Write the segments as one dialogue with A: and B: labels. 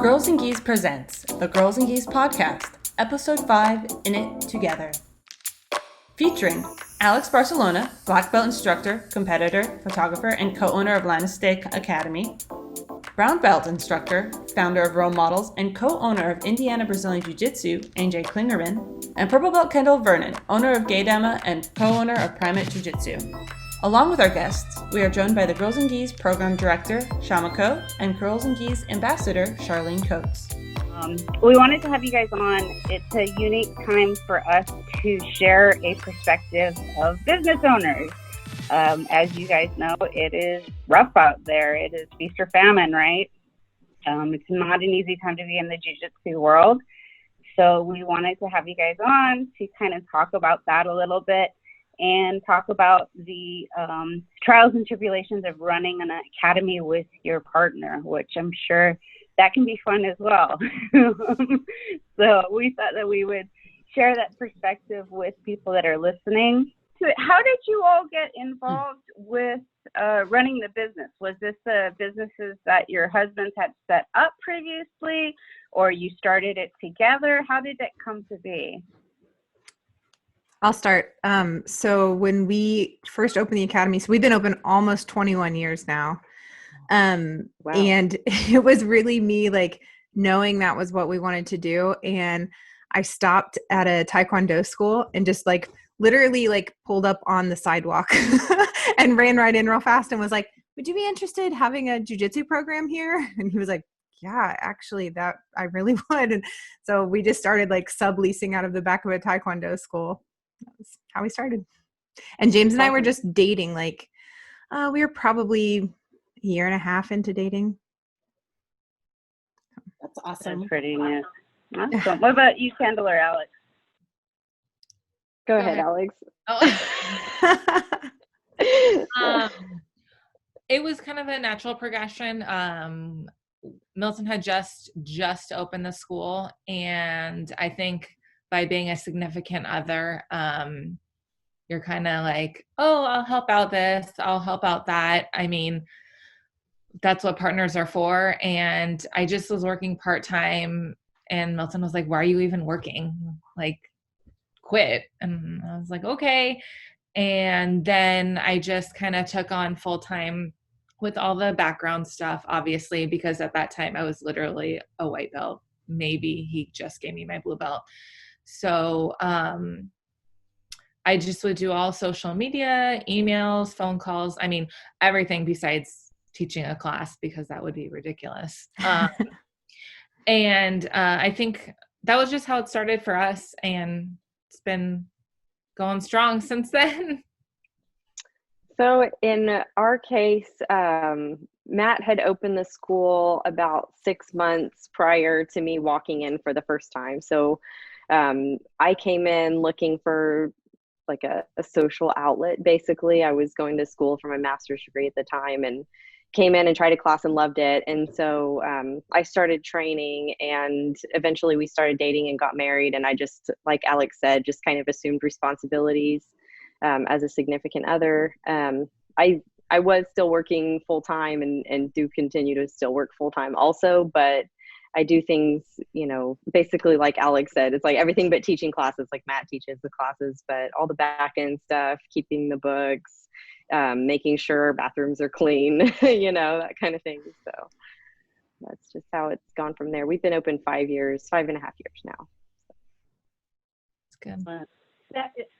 A: Girls and Geese presents the Girls and Geese podcast, episode 5, In It Together. Featuring Alex Barcelona, black belt instructor, competitor, photographer, and co-owner of Lanistae Academy. Brown belt instructor, founder of Role Models, and co-owner of Indiana Brazilian Jiu Jitsu, Clingerman. And purple belt Kendall Vernon, owner of Gaidama and co-owner of Primate Jiu Jitsu. Along with our guests, we are joined by the Girls and Geese Program Director, Shamiko, and Girls and Geese Ambassador, Charlene Coates.
B: We wanted to have you guys on. It's a unique time for us to share a perspective of business owners. As you guys know, it is rough out there. It is feast or famine, right? It's not an easy time to be in the jiu-jitsu world. So we wanted to have you guys on to kind of talk about that a little bit and talk about the trials and tribulations of running an academy with your partner, which I'm sure that can be fun as well. So we thought that we would share that perspective with people that are listening. So how did you all get involved with running the business? Was this businesses that your husbands had set up previously, or you started it together? How did that come to be?
C: I'll start. So when we first opened the academy, so we've been open almost 21 years now. Wow. And it was really me like knowing that was what we wanted to do. And I stopped at a Taekwondo school and just like literally like pulled up on the sidewalk and ran right in real fast and was like, would you be interested in having a jiu-jitsu program here? And he was like, yeah, actually that I really would. And so we just started like subleasing out of the back of a Taekwondo school. That was how we started. And James and I were just dating, like we were probably a year and a half into dating.
A: That's awesome.
B: That's pretty new. Awesome. What about you, Kendall or Alex?
D: Go ahead, Alex.
E: It was kind of a natural progression. Milton had just opened the school, and I think by being a significant other, you're kind of like, oh, I'll help out this, I'll help out that. I mean, that's what partners are for. And I just was working part-time, and Milton was like, why are you even working? Like, quit. And I was like, okay. And then I just kind of took on full-time with all the background stuff, obviously, because at that time I was literally a white belt. Maybe he just gave me my blue belt. So I just would do all social media, emails, phone calls. I mean, everything besides teaching a class, because that would be ridiculous. And I think that was just how it started for us. And it's been going strong since then.
D: So in our case, Matt had opened the school about 6 months prior to me walking in for the first time. So I came in looking for like a social outlet. Basically, I was going to school for my master's degree at the time and came in and tried a class and loved it. And so I started training, and eventually we started dating and got married. And I just, like Alex said, just kind of assumed responsibilities as a significant other. I was still working full time and do continue to still work full time also, but I do things, you know, basically like Alex said, it's like everything but teaching classes. Like Matt teaches the classes, but all the back end stuff, keeping the books, making sure bathrooms are clean, you know, that kind of thing. So that's just how it's gone from there. We've been open 5.5 years now.
E: It's good.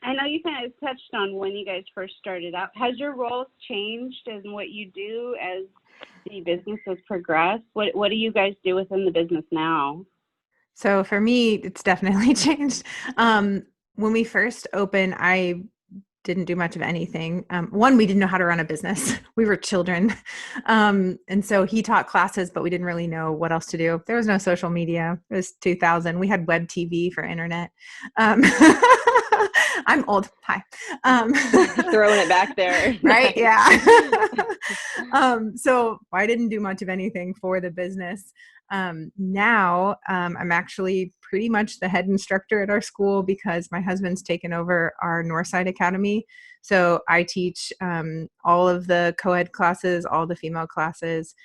B: I know you kind of touched on when you guys first started out. Has your roles changed in what you do as the business has progressed? What do you guys do within the business now?
C: So for me, it's definitely changed. When we first opened, I didn't do much of anything. One, we didn't know how to run a business. We were children. And so he taught classes, but we didn't really know what else to do. There was no social media. It was 2000. We had web TV for internet. I'm old. Hi.
D: Throwing it back there.
C: Right. Yeah. So I didn't do much of anything for the business. Now I'm actually pretty much the head instructor at our school because my husband's taken over our Northside Academy. So I teach all of the co-ed classes, all the female classes.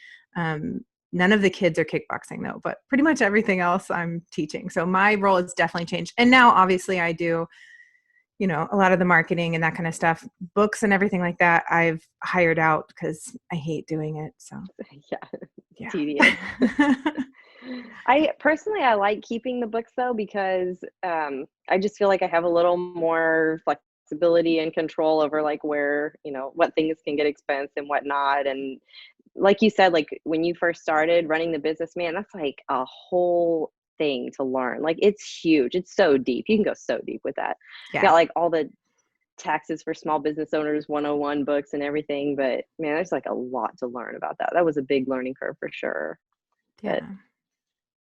C: None of the kids are kickboxing though, but pretty much everything else I'm teaching. So my role has definitely changed. And now obviously I do, you know, a lot of the marketing and that kind of stuff. Books and everything like that I've hired out because I hate doing it. So
D: yeah. Tedious. I like keeping the books though, because I just feel like I have a little more flexibility and control over like where, you know, what things can get expensive and whatnot. And like you said, like when you first started running the business, man, that's like a whole thing to learn. Like it's huge. It's so deep. You can go so deep with that.
C: Yeah.
D: Got like all the taxes for small business owners 101 books and everything, but man, there's like a lot to learn about that. That was a big learning curve for sure.
C: Yeah.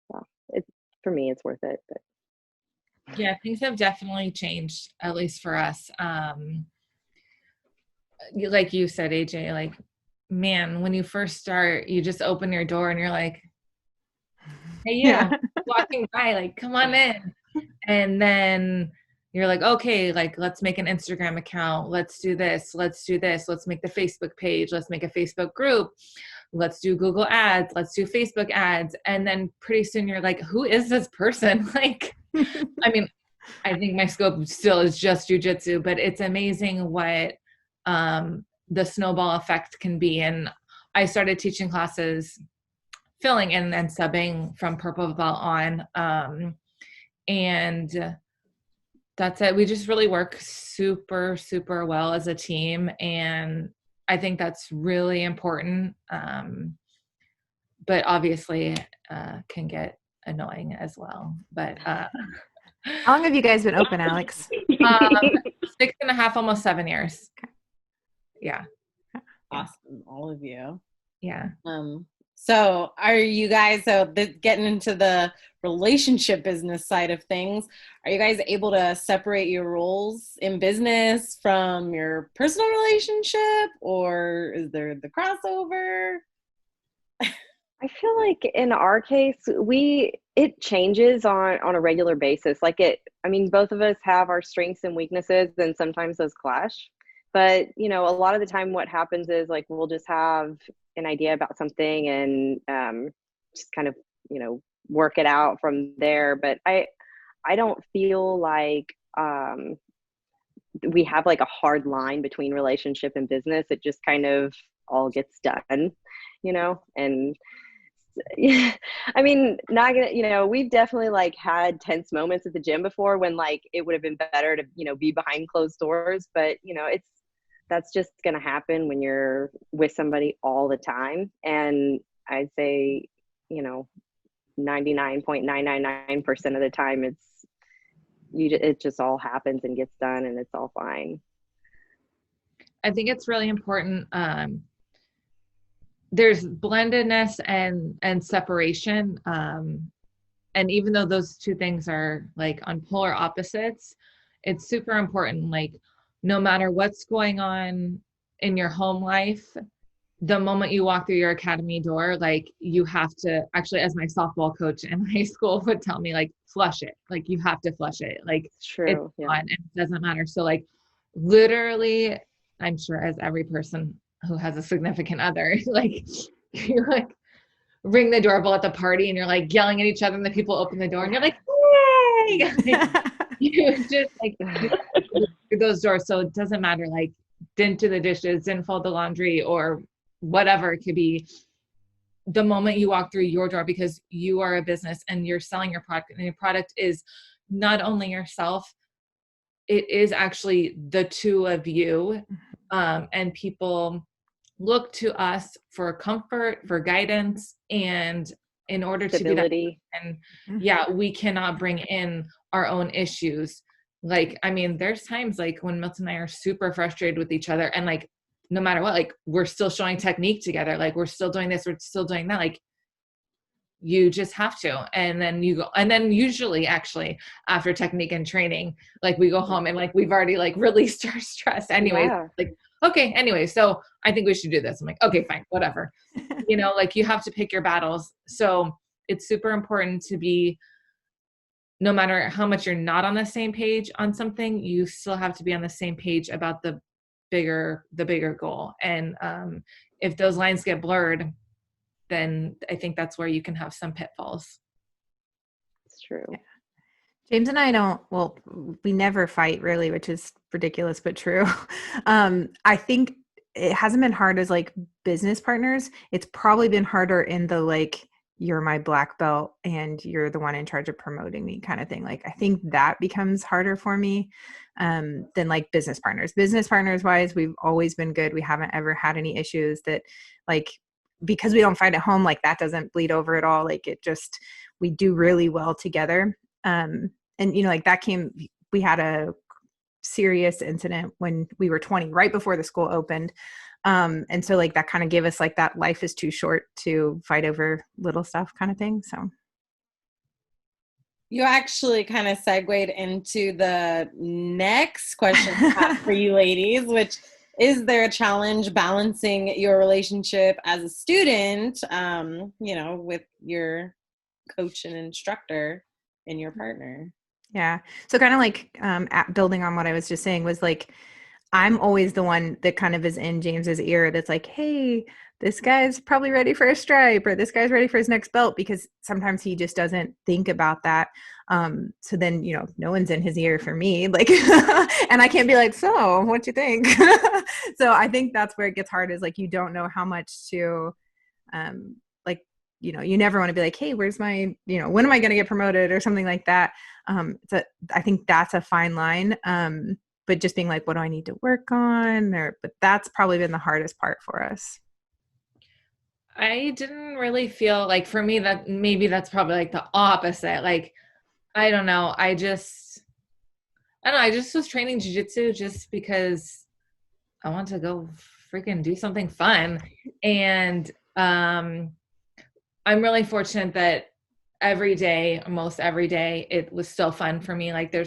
D: But it's, for me, it's worth it. But
E: yeah, things have definitely changed, at least for us. Like you said, AJ, like, man, when you first start, you just open your door and you're like, hey, you walking by, like, come on in. And then you're like, okay, like, let's make an Instagram account. Let's do this. Let's do this. Let's make the Facebook page. Let's make a Facebook group. Let's do Google ads. Let's do Facebook ads. And then pretty soon you're like, who is this person? Like, I mean, I think my scope still is just jujitsu, but it's amazing what the snowball effect can be. And I started teaching classes, filling in and subbing from purple belt on. And that's it. We just really work super, super well as a team. And I think that's really important. But obviously can get annoying as well. But
C: how long have you guys been open, Alex?
E: 6.5, almost 7 years. Yeah.
F: Awesome, all of you.
E: Yeah.
F: So are you guys, getting into the relationship business side of things, are you guys able to separate your roles in business from your personal relationship, or is there the crossover?
D: I feel like in our case, it changes on a regular basis. Like both of us have our strengths and weaknesses, and sometimes those clash. But, you know, a lot of the time what happens is like, we'll just have an idea about something and just kind of, you know, work it out from there. But I don't feel like we have like a hard line between relationship and business. It just kind of all gets done, you know. And yeah, I mean, not gonna, you know, we've definitely like had tense moments at the gym before when like it would have been better to, you know, be behind closed doors. But, you know, that's just going to happen when you're with somebody all the time. And I'd say, you know, 99.999% of the time it just all happens and gets done and it's all fine.
E: I think it's really important. There's blendedness and separation. And even though those two things are like on polar opposites, it's super important. Like, no matter what's going on in your home life, the moment you walk through your academy door, like you have to actually, as my softball coach in high school would tell me, like, flush it. Like you have to flush it. Like
D: true.
E: It's fun and it doesn't matter. So like literally, I'm sure as every person who has a significant other, like you like ring the doorbell at the party and you're like yelling at each other and the people open the door and you're like, yay! You just like through those doors. So it doesn't matter, like didn't do the dishes, didn't fold the laundry or whatever it could be. The moment you walk through your door, because you are a business and you're selling your product, and your product is not only yourself, it is actually the two of you. And people look to us for comfort, for guidance, and in order
D: stability.
E: To be that, and yeah, we cannot bring in our own issues. Like, I mean, there's times like when Milton and I are super frustrated with each other, and like, no matter what, like we're still showing technique together. Like we're still doing this, we're still doing that. Like you just have to. And then you go, and then usually actually after technique and training, like we go home and like, we've already like released our stress anyway.
D: Yeah.
E: Like, okay, anyway, so I think we should do this. I'm like, okay, fine, whatever. You know, like you have to pick your battles. So it's super important to be, no matter how much you're not on the same page on something, you still have to be on the same page about the bigger goal. And if those lines get blurred, then I think that's where you can have some pitfalls.
D: It's true.
C: Yeah. James and I we never fight really, which is ridiculous, but true. I think it hasn't been hard as like business partners. It's probably been harder in the like, you're my black belt and you're the one in charge of promoting me kind of thing. Like, I think that becomes harder for me than like business partners. Business partners wise, we've always been good. We haven't ever had any issues that like, because we don't fight at home, like that doesn't bleed over at all. Like it just, we do really well together. And like we had a serious incident when we were 20, right before the school opened. And so like that kind of gave us like that life is too short to fight over little stuff kind of thing. So
F: you actually kind of segued into the next question I have for you ladies, which is there a challenge balancing your relationship as a student, with your coach and instructor and your partner?
C: Yeah. So kind of like building on what I was just saying was like, I'm always the one that kind of is in James's ear that's like, hey, this guy's probably ready for a stripe, or this guy's ready for his next belt, because sometimes he just doesn't think about that. So then, no one's in his ear for me, like, and I can't be like, so what you think? So I think that's where it gets hard, is like, you don't know how much to, you never want to be like, hey, where's my, when am I going to get promoted or something like that. So I think that's a fine line. But just being like, what do I need to work on? But that's probably been the hardest part for us.
E: I didn't really feel like, for me, that maybe that's probably like the opposite. Like, I don't know. I just was training jiu-jitsu just because I want to go freaking do something fun. And I'm really fortunate that almost every day, it was still fun for me. Like there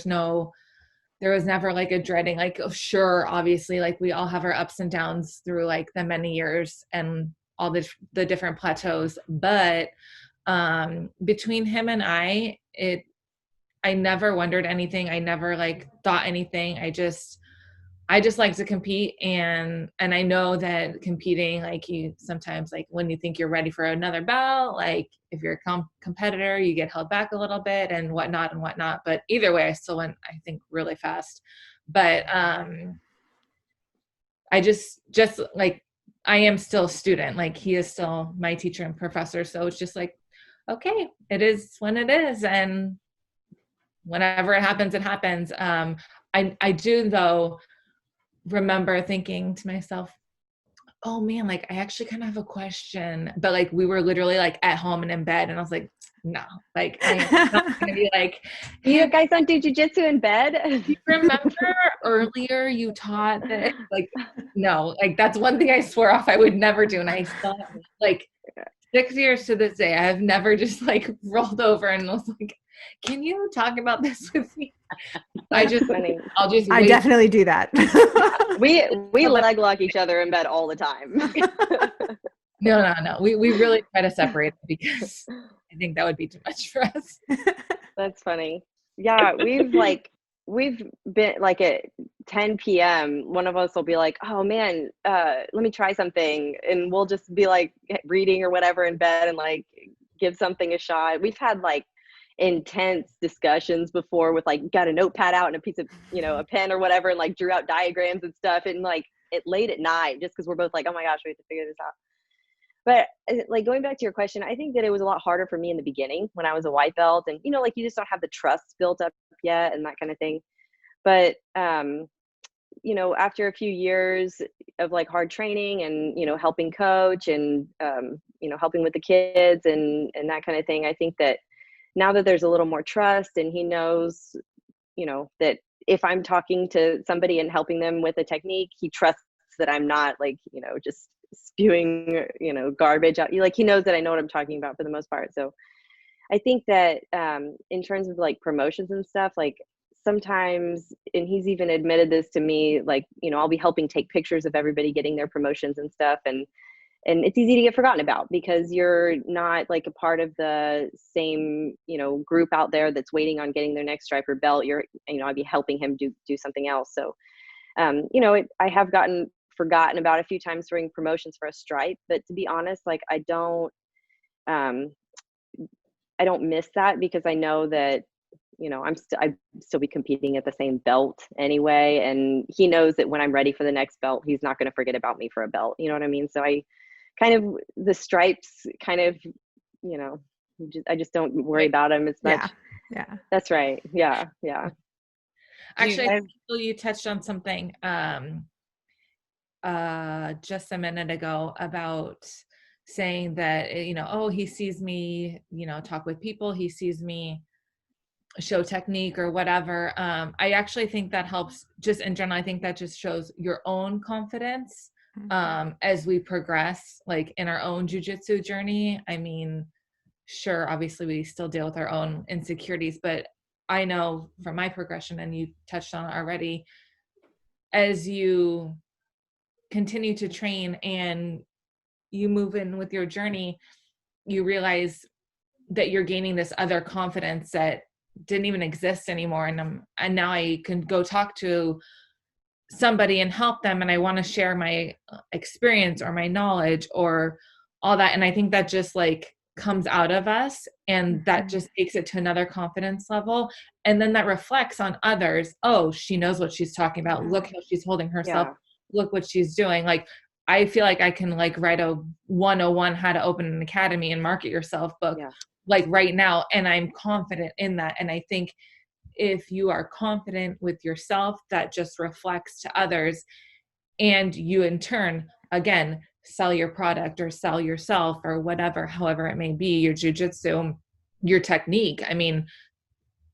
E: was never like a dreading, like, oh, sure, obviously, like we all have our ups and downs through like the many years and all the different plateaus. But between him and I never wondered anything. I never like thought anything. I just like to compete. And I know that competing, like, you sometimes, like when you think you're ready for another belt, like if you're a competitor, you get held back a little bit and whatnot. But either way, I still went, I think, really fast. But I just like, I am still a student. Like, he is still my teacher and professor. So it's just like, okay, it is when it is. And whenever it happens, it happens. I do, though, remember thinking to myself, oh man, like I actually kind of have a question. But like, we were literally like at home and in bed, and I was like, no, like I am not gonna be like,
D: you guys don't do jiu-jitsu in bed?
E: Do you remember earlier you taught that? Like, no, like that's one thing I swore off I would never do. And I still, like 6 years to this day, I have never just like rolled over and was like, can you talk about this with me? I
C: definitely do that.
D: we leg lock each other in bed all the time.
E: No. We really try to separate because I think that would be too much for us.
D: That's funny. Yeah, we've been like at 10 p.m. one of us will be like, oh man, let me try something, and we'll just be like reading or whatever in bed and like give something a shot. We've had like intense discussions before with like got a notepad out and a piece of a pen or whatever, and like drew out diagrams and stuff, and like it late at night just because we're both like, oh my gosh, we have to figure this out. But like going back to your question, I think that it was a lot harder for me in the beginning when I was a white belt, and like you just don't have the trust built up yet and that kind of thing. But after a few years of like hard training and helping coach and helping with the kids and that kind of thing, I think that now that there's a little more trust and he knows, that if I'm talking to somebody and helping them with a technique, he trusts that I'm not like, just spewing, garbage out. Like, he knows that I know what I'm talking about for the most part. So I think that in terms of like promotions and stuff, like sometimes, and he's even admitted this to me, like, I'll be helping take pictures of everybody getting their promotions and stuff. And it's easy to get forgotten about because you're not like a part of the same, group out there that's waiting on getting their next stripe or belt. I'd be helping him do something else. So, I have gotten forgotten about a few times during promotions for a stripe, but to be honest, like I don't I don't miss that because I know that, I'd still be competing at the same belt anyway. And he knows that when I'm ready for the next belt, he's not going to forget about me for a belt. You know what I mean? So I kind of, the stripes kind of, I just don't worry about them as much.
C: Yeah.
D: That's right. Yeah. Yeah.
E: Actually, I feel you touched on something just a minute ago about saying that, he sees me, talk with people, he sees me show technique or whatever. I actually think that helps just in general. I think that just shows your own confidence as we progress, like in our own jiu-jitsu journey. I mean, sure, obviously we still deal with our own insecurities, but I know from my progression, and you touched on it already, as you continue to train and you move in with your journey, you realize that you're gaining this other confidence that didn't even exist anymore. And now I can go talk to somebody and help them. And I want to share my experience or my knowledge or all that. And I think that just like comes out of us, and that just takes it to another confidence level. And then that reflects on others. Oh, she knows what she's talking about. Look how she's holding herself.
D: Yeah.
E: Look what she's doing. Like, I feel like I can like write a 101 how to open an academy and market yourself book like right now. And I'm confident in that. And I think if you are confident with yourself, that just reflects to others, and you in turn, again, sell your product or sell yourself or whatever, however it may be, your jiu-jitsu, your technique. I mean,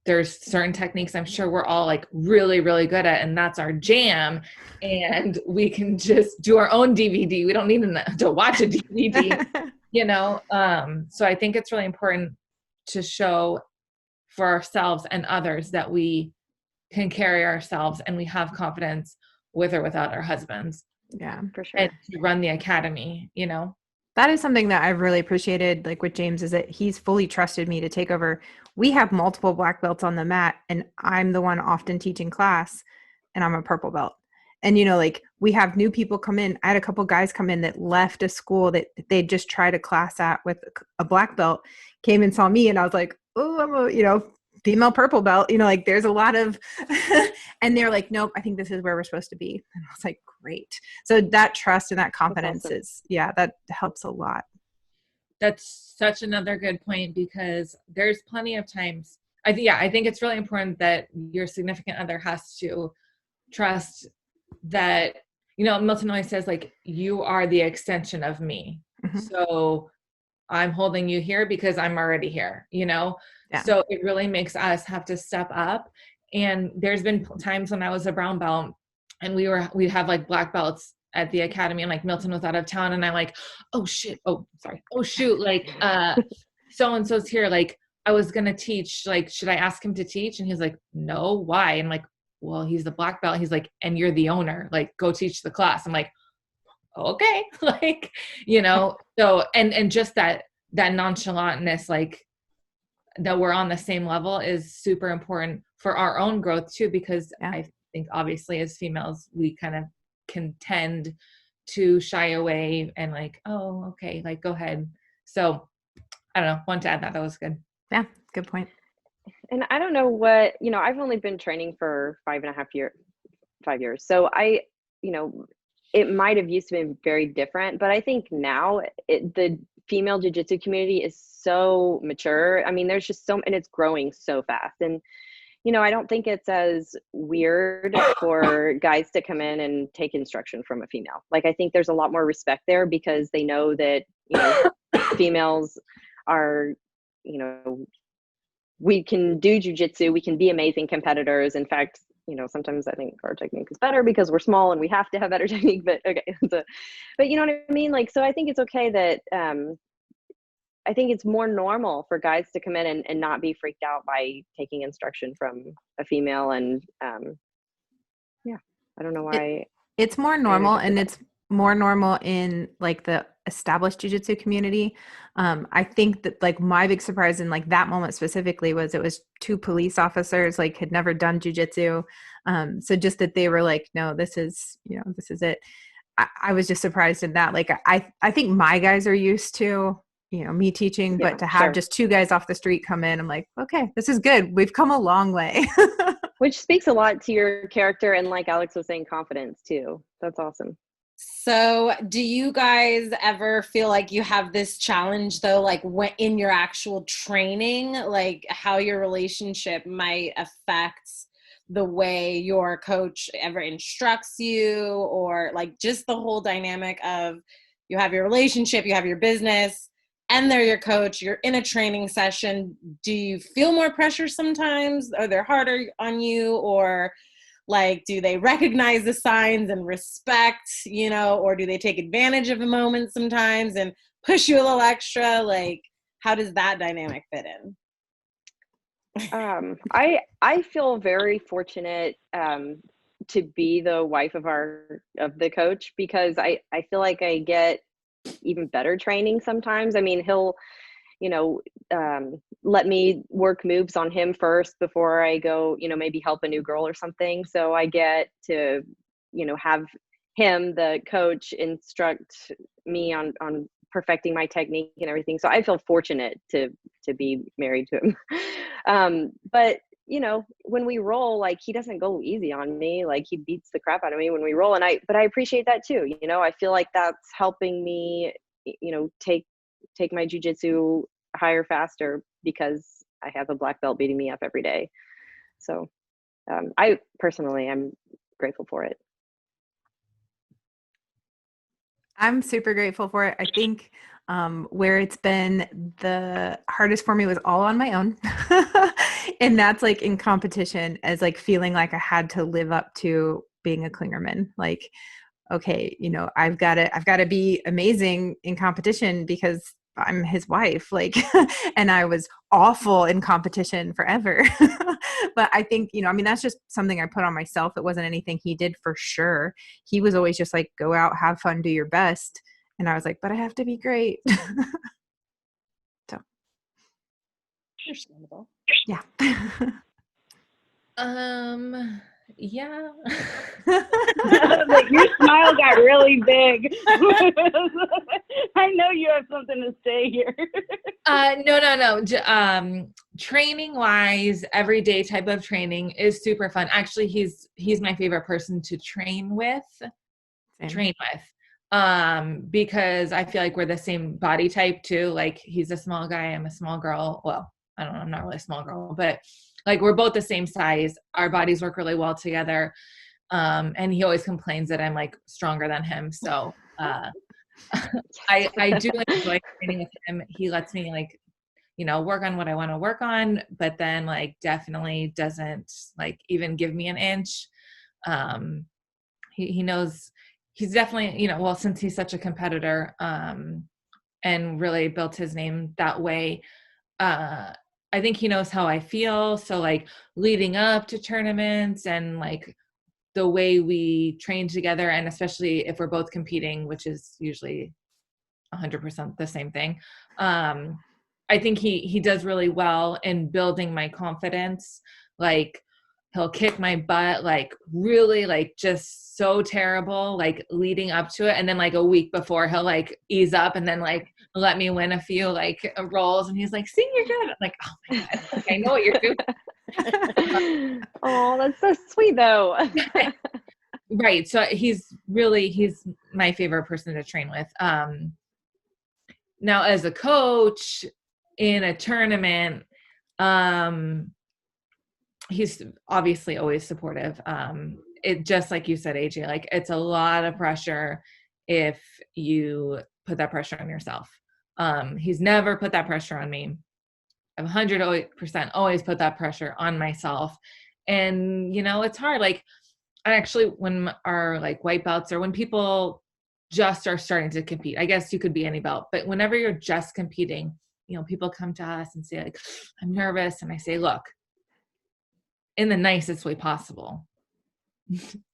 E: there's certain techniques I'm sure we're all like really, really good at, and that's our jam. And we can just do our own DVD. We don't need to watch a DVD, So I think it's really important to show for ourselves and others that we can carry ourselves and we have confidence with or without our husbands.
C: Yeah,
D: for sure.
E: And to run the academy,
C: That is something that I've really appreciated, like with James, is that he's fully trusted me to take over. We have multiple black belts on the mat, and I'm the one often teaching class, and I'm a purple belt. And, like we have new people come in. I had a couple guys come in that left a school that they just tried a class at with a black belt, came and saw me, and I was like, oh, I'm a, female purple belt, like there's a lot of, and they're like, nope, I think this is where we're supposed to be. And I was like, great. So that trust and that confidence is, that helps a lot.
E: That's such another good point, because there's plenty of times, I think it's really important that your significant other has to trust that, Milton always says like, you are the extension of me. Mm-hmm. So I'm holding you here because I'm already here, So it really makes us have to step up. And there's been times when I was a brown belt and we'd have like black belts at the academy, and like Milton was out of town, and I'm like, oh shit. Oh, sorry. Oh shoot. Like, so-and-so's here. Like, I was going to teach, like, should I ask him to teach? And he's like, no, why? And I'm like, well, he's the black belt. He's like, and you're the owner, like, go teach the class. I'm like, okay. Like, so, and just that nonchalantness, like, that we're on the same level is super important for our own growth too, because I think obviously as females, we kind of can tend to shy away and like, oh, okay, like go ahead. So I don't know, want to add that was good.
C: Yeah, good point.
D: And I don't know what, I've only been training for 5 years. So it might have used to be very different, but I think now the female jiu-jitsu community is so mature. I mean, there's just and it's growing so fast. And, I don't think it's as weird for guys to come in and take instruction from a female. Like, I think there's a lot more respect there because they know that, females are, we can do jiu-jitsu, we can be amazing competitors. In fact, sometimes I think our technique is better because we're small and we have to have better technique, but okay. But you know what I mean? Like, so I think it's okay that, I think it's more normal for guys to come in and not be freaked out by taking instruction from a female. And, I don't know why.
C: It's more normal, and it's more normal in like the established jiu-jitsu community. I think that like my big surprise in like that moment specifically was it was 2 police officers, like had never done jiu-jitsu. So just that they were like, no, this is it. I was just surprised in that. Like, I think my guys are used to me teaching,
D: Yeah,
C: but to have just two guys off the street come in, I'm like, okay, this is good. We've come a long way.
D: Which speaks a lot to your character and, like Alex was saying, confidence too. That's awesome.
F: So do you guys ever feel like you have this challenge though, like when in your actual training, like how your relationship might affect the way your coach ever instructs you, or like just the whole dynamic of you have your relationship, you have your business, and they're your coach, you're in a training session. Do you feel more pressure sometimes? Are they harder on you? Or like, do they recognize the signs and respect, or do they take advantage of a moment sometimes and push you a little extra? Like, how does that dynamic fit in?
D: I feel very fortunate to be the wife of the coach, because I feel like I get even better training sometimes. I mean, he'll let me work moves on him first before I go, maybe help a new girl or something. So I get to, have him, the coach, instruct me on perfecting my technique and everything. So I feel fortunate to be married to him. But when we roll, like, he doesn't go easy on me. Like, he beats the crap out of me when we roll. But I appreciate that too. I feel like that's helping me, take my jiu-jitsu higher faster, because I have a black belt beating me up every day. So I personally, I'm grateful for it.
C: I'm super grateful for it. I think where it's been the hardest for me was all on my own. And that's like in competition, as like feeling like I had to live up to being a Clingerman. Like, okay, I've got to be amazing in competition because I'm his wife. Like, and I was awful in competition forever. But I think, that's just something I put on myself. It wasn't anything he did for sure. He was always just like, go out, have fun, do your best. And I was like, but I have to be great. So.
F: Understandable.
C: Yeah.
E: Yeah.
B: Like, your smile got really big. I know you have something to say here.
E: No. Training wise, everyday type of training is super fun. Actually, he's my favorite person to train with. Because I feel like we're the same body type too. Like, he's a small guy, I'm a small girl. Well, I don't know, I'm not really a small girl, but like, we're both the same size. Our bodies work really well together. And he always complains that I'm like stronger than him. So I do enjoy training with him. He lets me like, work on what I want to work on, but then like definitely doesn't like even give me an inch. He knows he's definitely, well, since he's such a competitor, and really built his name that way, I think he knows how I feel. So like leading up to tournaments and like the way we train together, and especially if we're both competing, which is usually 100% the same thing. I think he does really well in building my confidence. Like, he'll kick my butt, like really like just so terrible, like leading up to it. And then like a week before, he'll like ease up and then like let me win a few like rolls. And he's like, see, you're good. I'm like, oh my God, like, I know what you're doing.
D: Oh, that's so sweet though.
E: Right. So he's my favorite person to train with. Now as a coach in a tournament, he's obviously always supportive. It just like you said, AJ, like it's a lot of pressure if you put that pressure on yourself. He's never put that pressure on me. I've 100% always put that pressure on myself. And, it's hard. Like, actually, when our like white belts, or when people just are starting to compete, I guess you could be any belt, but whenever you're just competing, people come to us and say like, I'm nervous. And I say, look, in the nicest way possible,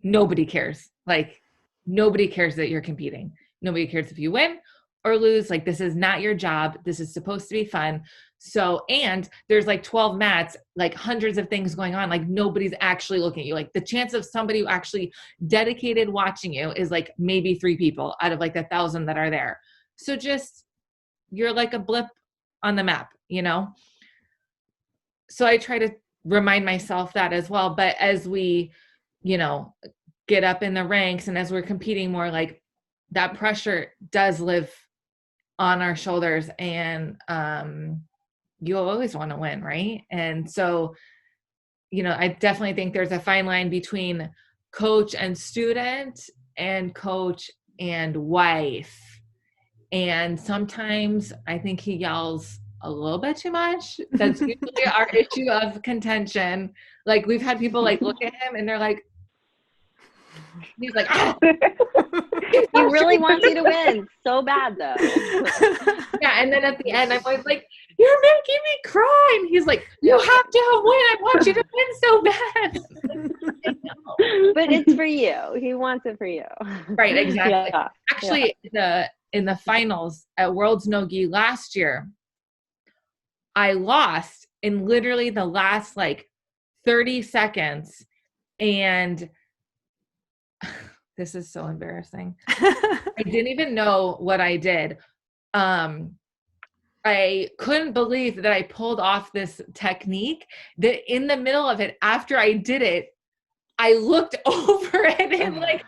E: nobody cares. Like, nobody cares that you're competing. Nobody cares if you win or lose. Like, this is not your job. This is supposed to be fun. So, and there's like 12 mats, like hundreds of things going on. Like, nobody's actually looking at you. Like, the chance of somebody who actually dedicated watching you is like maybe 3 people out of like 1,000 that are there. So just you're like a blip on the map, you know? So I try to remind myself that as well. But as we, you know, get up in the ranks and as we're competing more, like that pressure does live on our shoulders, and you'll always want to win, right? And so, you know, I definitely think there's a fine line between coach and student and coach and wife. And sometimes I think he yells a little bit too much. That's usually our issue of contention. Like we've had people like look at him and they're like, he's like, ah!
D: He really wants you to win so bad though.
E: Yeah, and then at the end I'm always like, you're making me cry. And he's like, you have to win. I want you to win so bad.
D: But it's for you. He wants it for you.
E: Right, exactly.
D: Yeah.
E: Actually, in the finals at Worlds No-Gi last year, I lost in literally the last like 30 seconds. And this is so embarrassing. I didn't even know what I did. I couldn't believe that I pulled off this technique that in the middle of it, after I did it, I looked over at him like,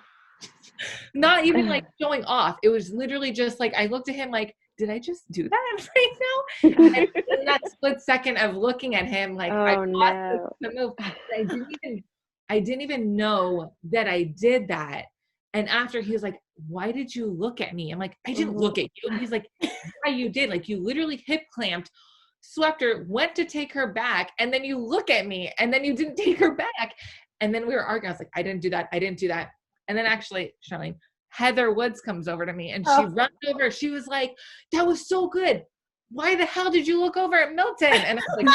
E: not even like showing off. It was literally just like, I looked at him like, did I just do that right now? And in that split second of looking at him, like, I lost the move. I didn't even know that I did that. And after he was like, why did you look at me? I'm like, I didn't look at you. And he's like, yeah, you did. Like you literally hip clamped, swept her, went to take her back. And then you look at me and then you didn't take her back. And then we were arguing. I was like, I didn't do that. I didn't do that. And then actually, Charlene, Heather Woods comes over to me and she runs over. She was like, that was so good. Why the hell did you look over at Milton? And I was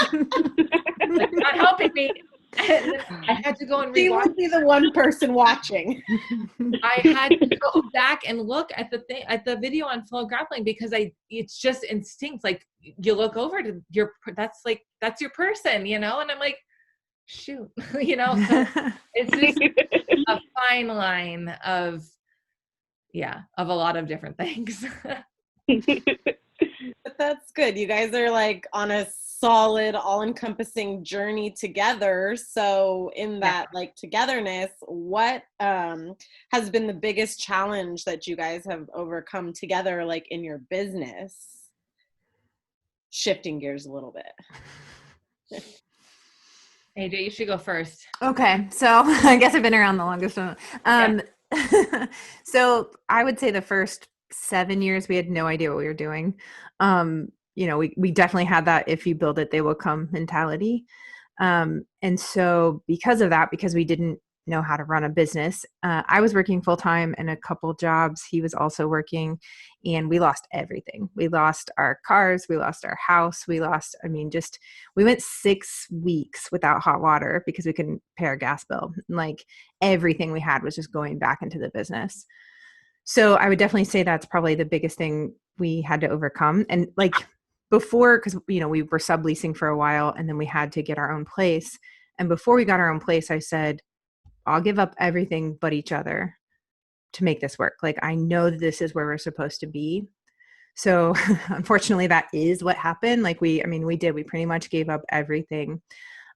E: like not helping me. And I had to go and rewatch.
F: She would be the one person watching.
E: I had to go back and look at the video on Flow Grappling because it's just instinct. Like you look over to that's your person, you know? And I'm like, shoot, you know, so it's just a fine line of a lot of different things.
F: But that's good. You guys are like on a solid, all-encompassing journey together. So in that like togetherness, what has been the biggest challenge that you guys have overcome together, like in your business? Shifting gears a little bit.
E: AJ, you should go first.
C: Okay. So I guess I've been around the longest one. So I would say the first 7 years, we had no idea what we were doing. You know, we definitely had that if you build it, they will come mentality. And so because of that, because we didn't know how to run a business, I was working full time in a couple jobs. He was also working, and we lost everything. We lost our cars. We lost our house. We went 6 weeks without hot water because we couldn't pay our gas bill. Like everything we had was just going back into the business. So I would definitely say that's probably the biggest thing we had to overcome. And like before, because, you know, we were subleasing for a while and then we had to get our own place. And before we got our own place, I said, I'll give up everything but each other to make this work. Like, I know that this is where we're supposed to be. So unfortunately, that is what happened. Like we pretty much gave up everything.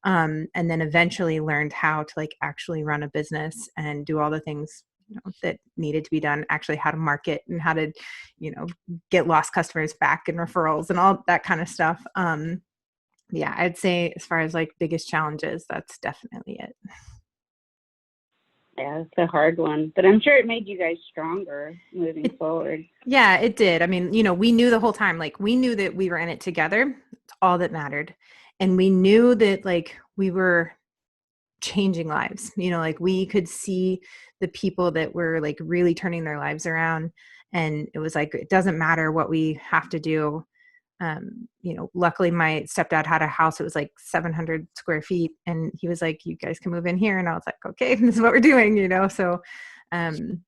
C: And then eventually learned how to like actually run a business and do all the things, you know, that needed to be done, actually how to market and how to, you know, get lost customers back and referrals and all that kind of stuff. I'd say as far as like biggest challenges, that's definitely it.
B: Yeah, it's a hard one, but I'm sure it made you guys stronger moving forward.
C: Yeah, it did. I mean, you know, we knew the whole time, like we knew that we were in it together. It's all that mattered. And we knew that like we were changing lives, you know, like we could see the people that were like really turning their lives around. And it was like, it doesn't matter what we have to do. You know, luckily my stepdad had a house. It was like 700 square feet. And he was like, you guys can move in here. And I was like, okay, this is what we're doing, you know? So, you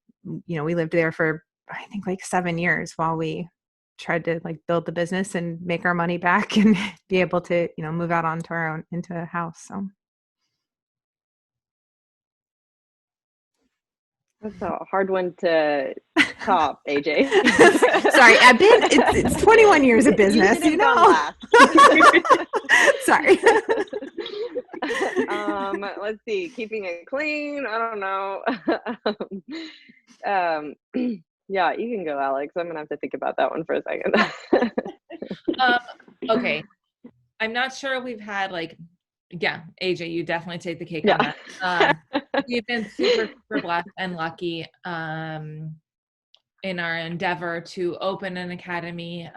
C: know, we lived there for, I think like 7 years while we tried to like build the business and make our money back and be able to, you know, move out onto our own, into a house. So.
D: That's a hard one to top, AJ.
C: Sorry, it's 21 years of business, you know. Sorry.
D: Let's see, keeping it clean. I don't know. Yeah, you can go, Alex. I'm gonna have to think about that one for a second.
E: Okay. I'm not sure we've had AJ, you definitely take the cake on that. We've been super, super blessed and lucky in our endeavor to open an academy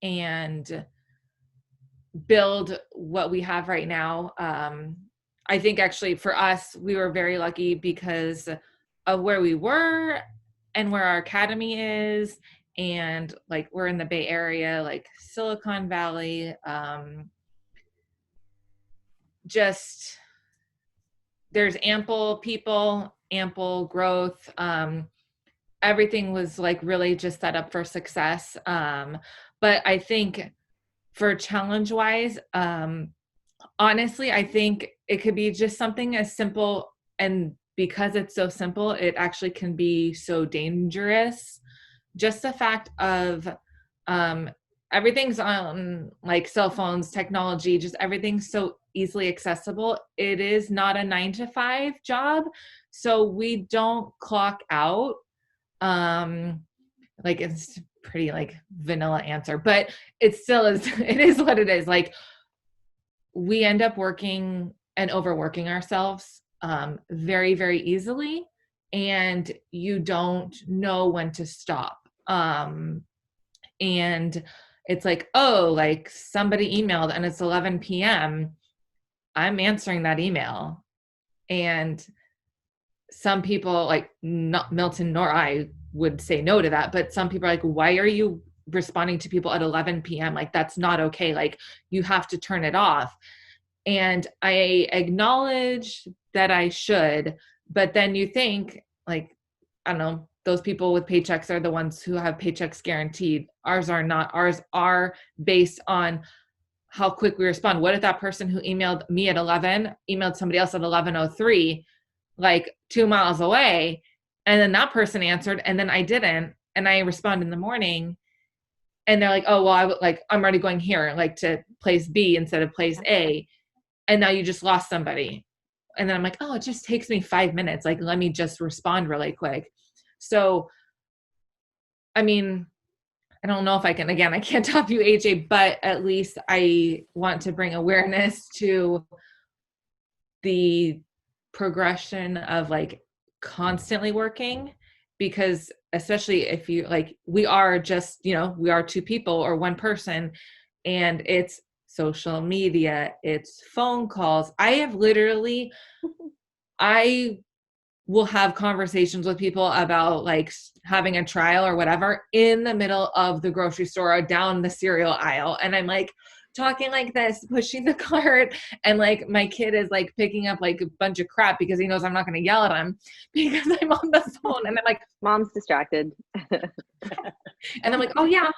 E: and build what we have right now. I think actually for us, we were very lucky because of where we were and where our academy is. And like, we're in the Bay Area, like Silicon Valley, just there's ample people, ample growth. Everything was like really just set up for success. But I think for challenge wise, honestly, I think it could be just something as simple, and because it's so simple, it actually can be so dangerous. Just the fact of everything's on like cell phones, technology, just everything's so easily accessible. It is not a 9-to-5 job, so we don't clock out. Like, it's pretty like vanilla answer, but it still is, it is what it is. Like, we end up working and overworking ourselves very, very easily, and you don't know when to stop. And it's like, oh, like somebody emailed and it's 11 p.m. I'm answering that email. And some people, like, not Milton nor I would say no to that, but some people are like, why are you responding to people at 11 p.m.? Like, that's not okay. Like, you have to turn it off. And I acknowledge that I should, but then you think, like, I don't know, those people with paychecks are the ones who have paychecks guaranteed. Ours are not. Ours are based on how quick we respond. What if that person who emailed me at 11 emailed somebody else at 11:03, like 2 miles away, and then that person answered and then I didn't, and I respond in the morning, and they're like, oh, well, I'm already going here, like to place B instead of place A, and now you just lost somebody. And then I'm like, oh, it just takes me 5 minutes. Like, let me just respond really quick. So, I mean, I don't know if I can, again, I can't top you, AJ, but at least I want to bring awareness to the progression of like constantly working, because especially if you like, we are just, we are two people or one person, and it's social media, it's phone calls. I will have conversations with people about like having a trial or whatever in the middle of the grocery store or down the cereal aisle. And I'm like talking like this, pushing the cart. And like my kid is like picking up like a bunch of crap because he knows I'm not going to yell at him because I'm on the phone. And I'm like,
D: mom's distracted.
E: And I'm like, oh yeah,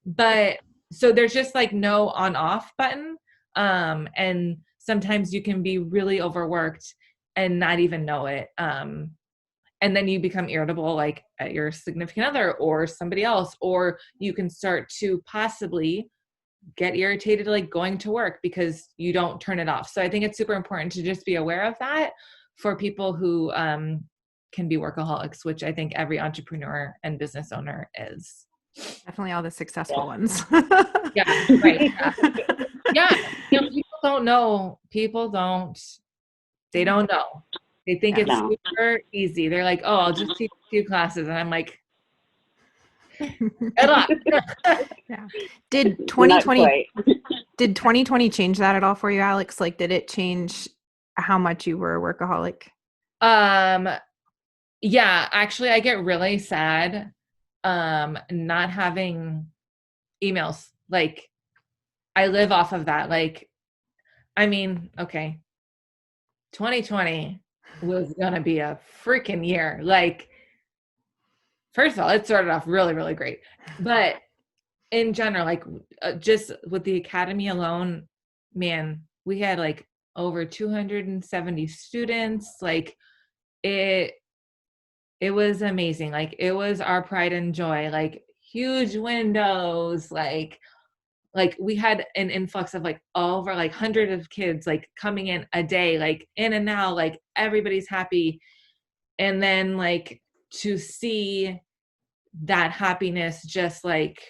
E: But so there's just like no on off button. And sometimes you can be really overworked and not even know it. And then you become irritable, like at your significant other or somebody else, or you can start to possibly get irritated, like going to work because you don't turn it off. So I think it's super important to just be aware of that for people who can be workaholics, which I think every entrepreneur and business owner is.
C: Definitely all the successful ones.
E: Yeah, right. Yeah. People don't know. They don't know. They think it's super easy. They're like, oh, I'll just teach a few classes. And I'm like, good luck.
C: Yeah. Did 2020 change that at all for you, Alex? Like, did it change how much you were a workaholic?
E: Yeah, actually I get really sad not having emails. Like, I live off of that. Like, I mean, okay, 2020 was gonna be a freaking year. Like, first of all, it started off really, really great. But in general, like just with the academy alone, man, we had like over 270 students. Like, it was amazing. Like, it was our pride and joy, like huge windows, like we had an influx of like over like hundreds of kids like coming in a day, like in and out, like everybody's happy. And then like to see that happiness just like,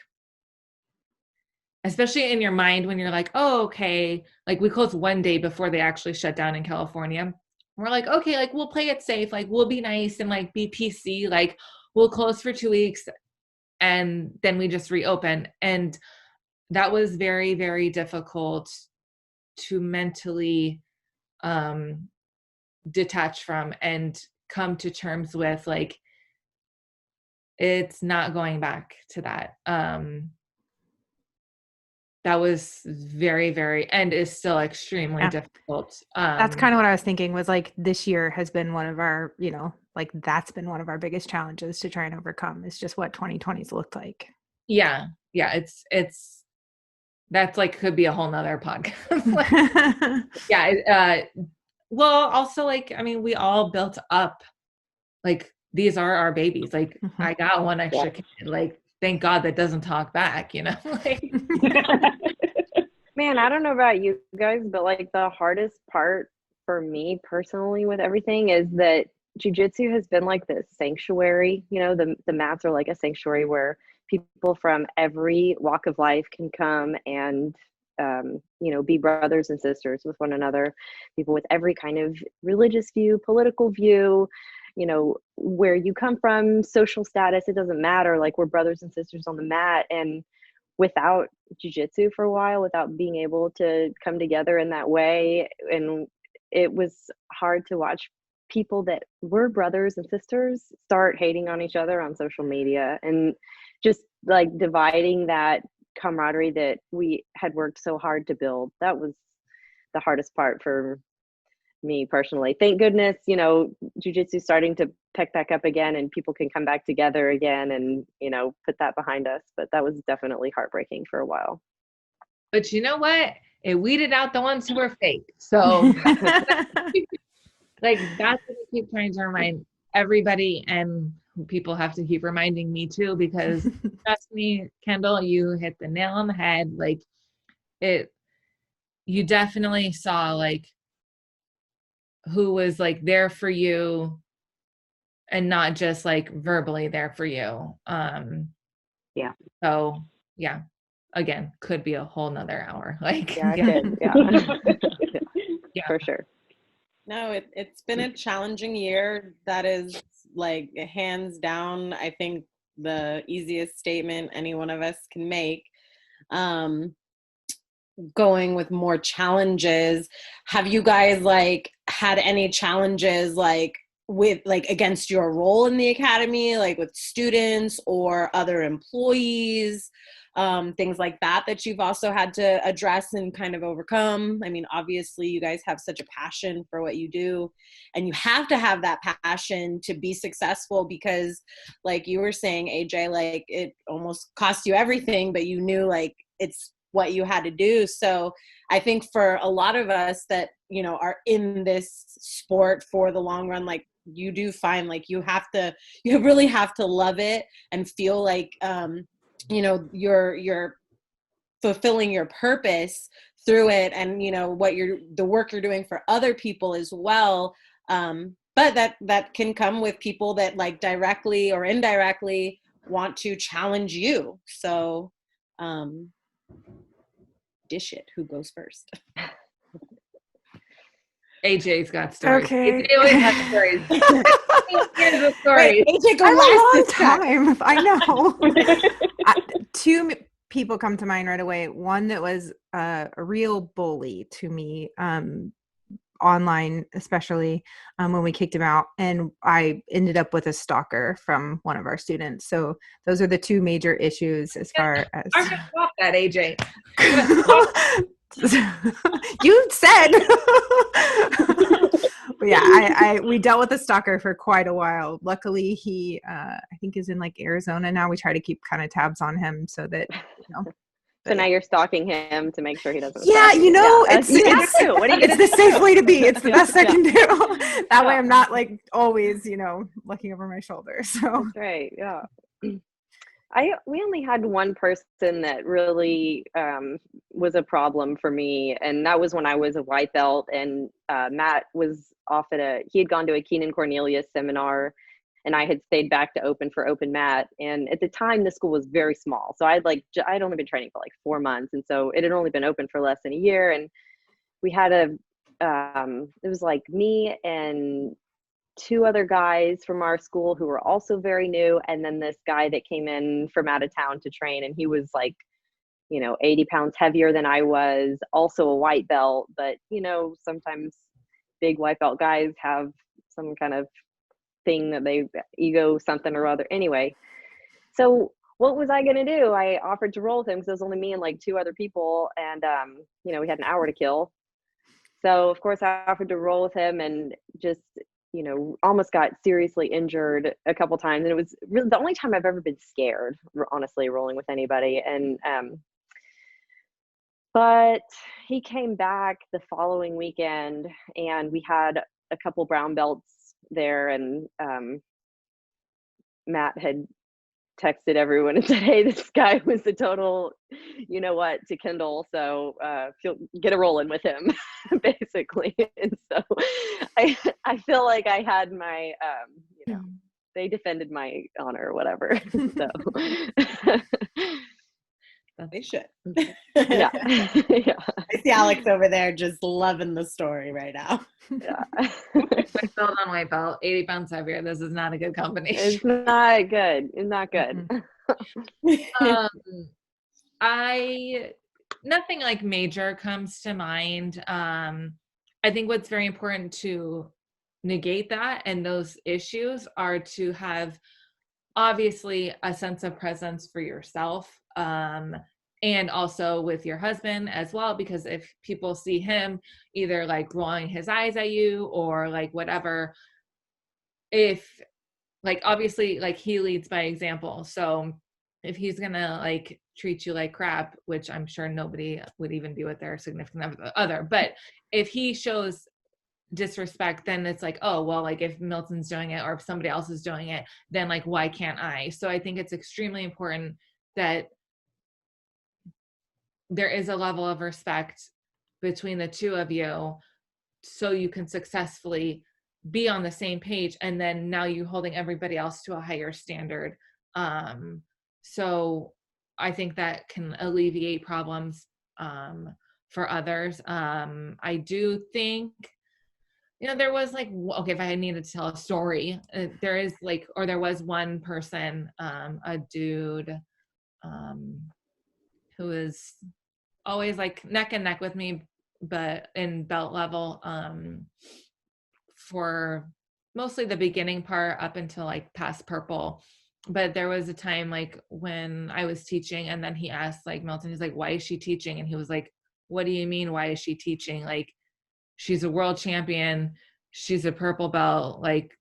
E: especially in your mind when you're like, oh, okay, like we closed one day before they actually shut down in California. We're like, okay, like we'll play it safe, like we'll be nice and like be PC, like we'll close for 2 weeks and then we just reopen. And that was very, very difficult to mentally detach from and come to terms with, like, it's not going back to that. That was very, very, and is still extremely difficult.
C: That's kind of what I was thinking, was like this year has been one of our, you know, like that's been one of our biggest challenges to try and overcome, is just what 2020's looked like.
E: Yeah. Yeah. It's, that's like, could be a whole nother podcast. Yeah. Well, also like, I mean, we all built up, like, these are our babies. Like, I got one extra kid, like, thank God that doesn't talk back, you know? Like,
D: man, I don't know about you guys, but like the hardest part for me personally with everything is that jiu-jitsu has been like this sanctuary. You know, the mats are like a sanctuary where people from every walk of life can come and you know, be brothers and sisters with one another. People with every kind of religious view, political view, you know, where you come from, social status, it doesn't matter. Like, we're brothers and sisters on the mat. And without jiu-jitsu for a while, without being able to come together in that way, and it was hard to watch people that were brothers and sisters start hating on each other on social media, and just like dividing that camaraderie that we had worked so hard to build. That was the hardest part for me personally. Thank goodness, you know, jiu-jitsu is starting to pick back up again and people can come back together again and, you know, put that behind us. But that was definitely heartbreaking for a while.
E: but you know what? It weeded out the ones who were fake. So like, that's what I keep trying to remind everybody, and people have to keep reminding me too, because trust me, Kendall, you hit the nail on the head. Like, you definitely saw like who was like there for you and not just like verbally there for you.
D: Yeah.
E: So yeah, again, could be a whole nother hour. Like,
D: yeah, yeah. For sure.
F: No, it's been a challenging year. That is like hands down, I think, the easiest statement any one of us can make. Going with more challenges, have you guys like had any challenges like with like against your role in the academy, like with students or other employees, things like that you've also had to address and kind of overcome? I mean, obviously you guys have such a passion for what you do, and you have to have that passion to be successful, because like you were saying, AJ, like it almost cost you everything, but you knew like it's what you had to do. So I think for a lot of us that, you know, are in this sport for the long run, like you do find like you really have to love it and feel like, you know, you're fulfilling your purpose through it, and, you know, the work you're doing for other people as well. But that can come with people that like directly or indirectly want to challenge you. So, dish it. Who goes first?
E: AJ's got stories.
C: Okay.
E: AJ always has stories.
F: Wait, AJ, go last
C: time. I know. Two people come to mind right away. One that was a real bully to me, online, especially when we kicked him out, and I ended up with a stalker from one of our students. So those are the two major issues as far as
E: I'm gonna stop that, AJ.
C: You said. But yeah, we dealt with a stalker for quite a while. Luckily, he I think is in like Arizona now. We try to keep kind of tabs on him so that, you know,
D: So now you're stalking him to make sure he doesn't.
C: Yeah, you know,
D: it's
C: it's
D: what are you
C: it's the safe way to be. It's the best I can do. That way,
D: Yeah.
C: I'm not like always, looking over my shoulder. So
D: That's right. Yeah. We only had one person that really was a problem for me, and that was when I was a white belt, and Matt was off he had gone to a Keenan Cornelius seminar, and I had stayed back to open for Open Mat. And at the time, the school was very small, so I'd only been training for like 4 months, and so it had only been open for less than a year. And we had it was like me and 2 other guys from our school who were also very new, and then this guy that came in from out of town to train, and he was like 80 pounds heavier than I was, also a white belt. But sometimes big white belt guys have some kind of thing that they ego something or other. Anyway, so what was I gonna do? I offered to roll with him because it was only me and like 2 other people, and we had an hour to kill. So of course I offered to roll with him, and just almost got seriously injured a couple times. And it was really the only time I've ever been scared, honestly, rolling with anybody. And but he came back the following weekend, and we had a couple brown belts there, and Matt had texted everyone and said, hey, this guy was a total to Kendall, so get a rolling with him, basically. And so I feel like I had my they defended my honor or whatever. So
F: they should.
D: Yeah. Yeah.
F: I see Alex over there just loving the story right now.
D: Yeah.
E: White belt on white belt, 80 pounds heavier. This is not a good combination.
D: It's not good. It's not good.
E: Nothing like major comes to mind. I think what's very important to negate that and those issues are to have obviously a sense of presence for yourself, and also with your husband as well, because if people see him either like rolling his eyes at you or like whatever, if like obviously like he leads by example. So if he's gonna like treat you like crap, which I'm sure nobody would even do with their significant other, but if he shows disrespect, then it's like, oh well, like if Milton's doing it or if somebody else is doing it, then like why can't I? So I think it's extremely important that there is a level of respect between the two of you so you can successfully be on the same page, and then now you're holding everybody else to a higher standard. So I think that can alleviate problems for others. I do think there was like, okay, if I needed to tell a story, there was one person, a dude who is always like neck and neck with me, but in belt level, for mostly the beginning part up until like past purple. But there was a time like when I was teaching, and then he asked like Milton, he's like, why is she teaching? And he was like, what do you mean, why is she teaching? Like, she's a world champion, she's a purple belt, like,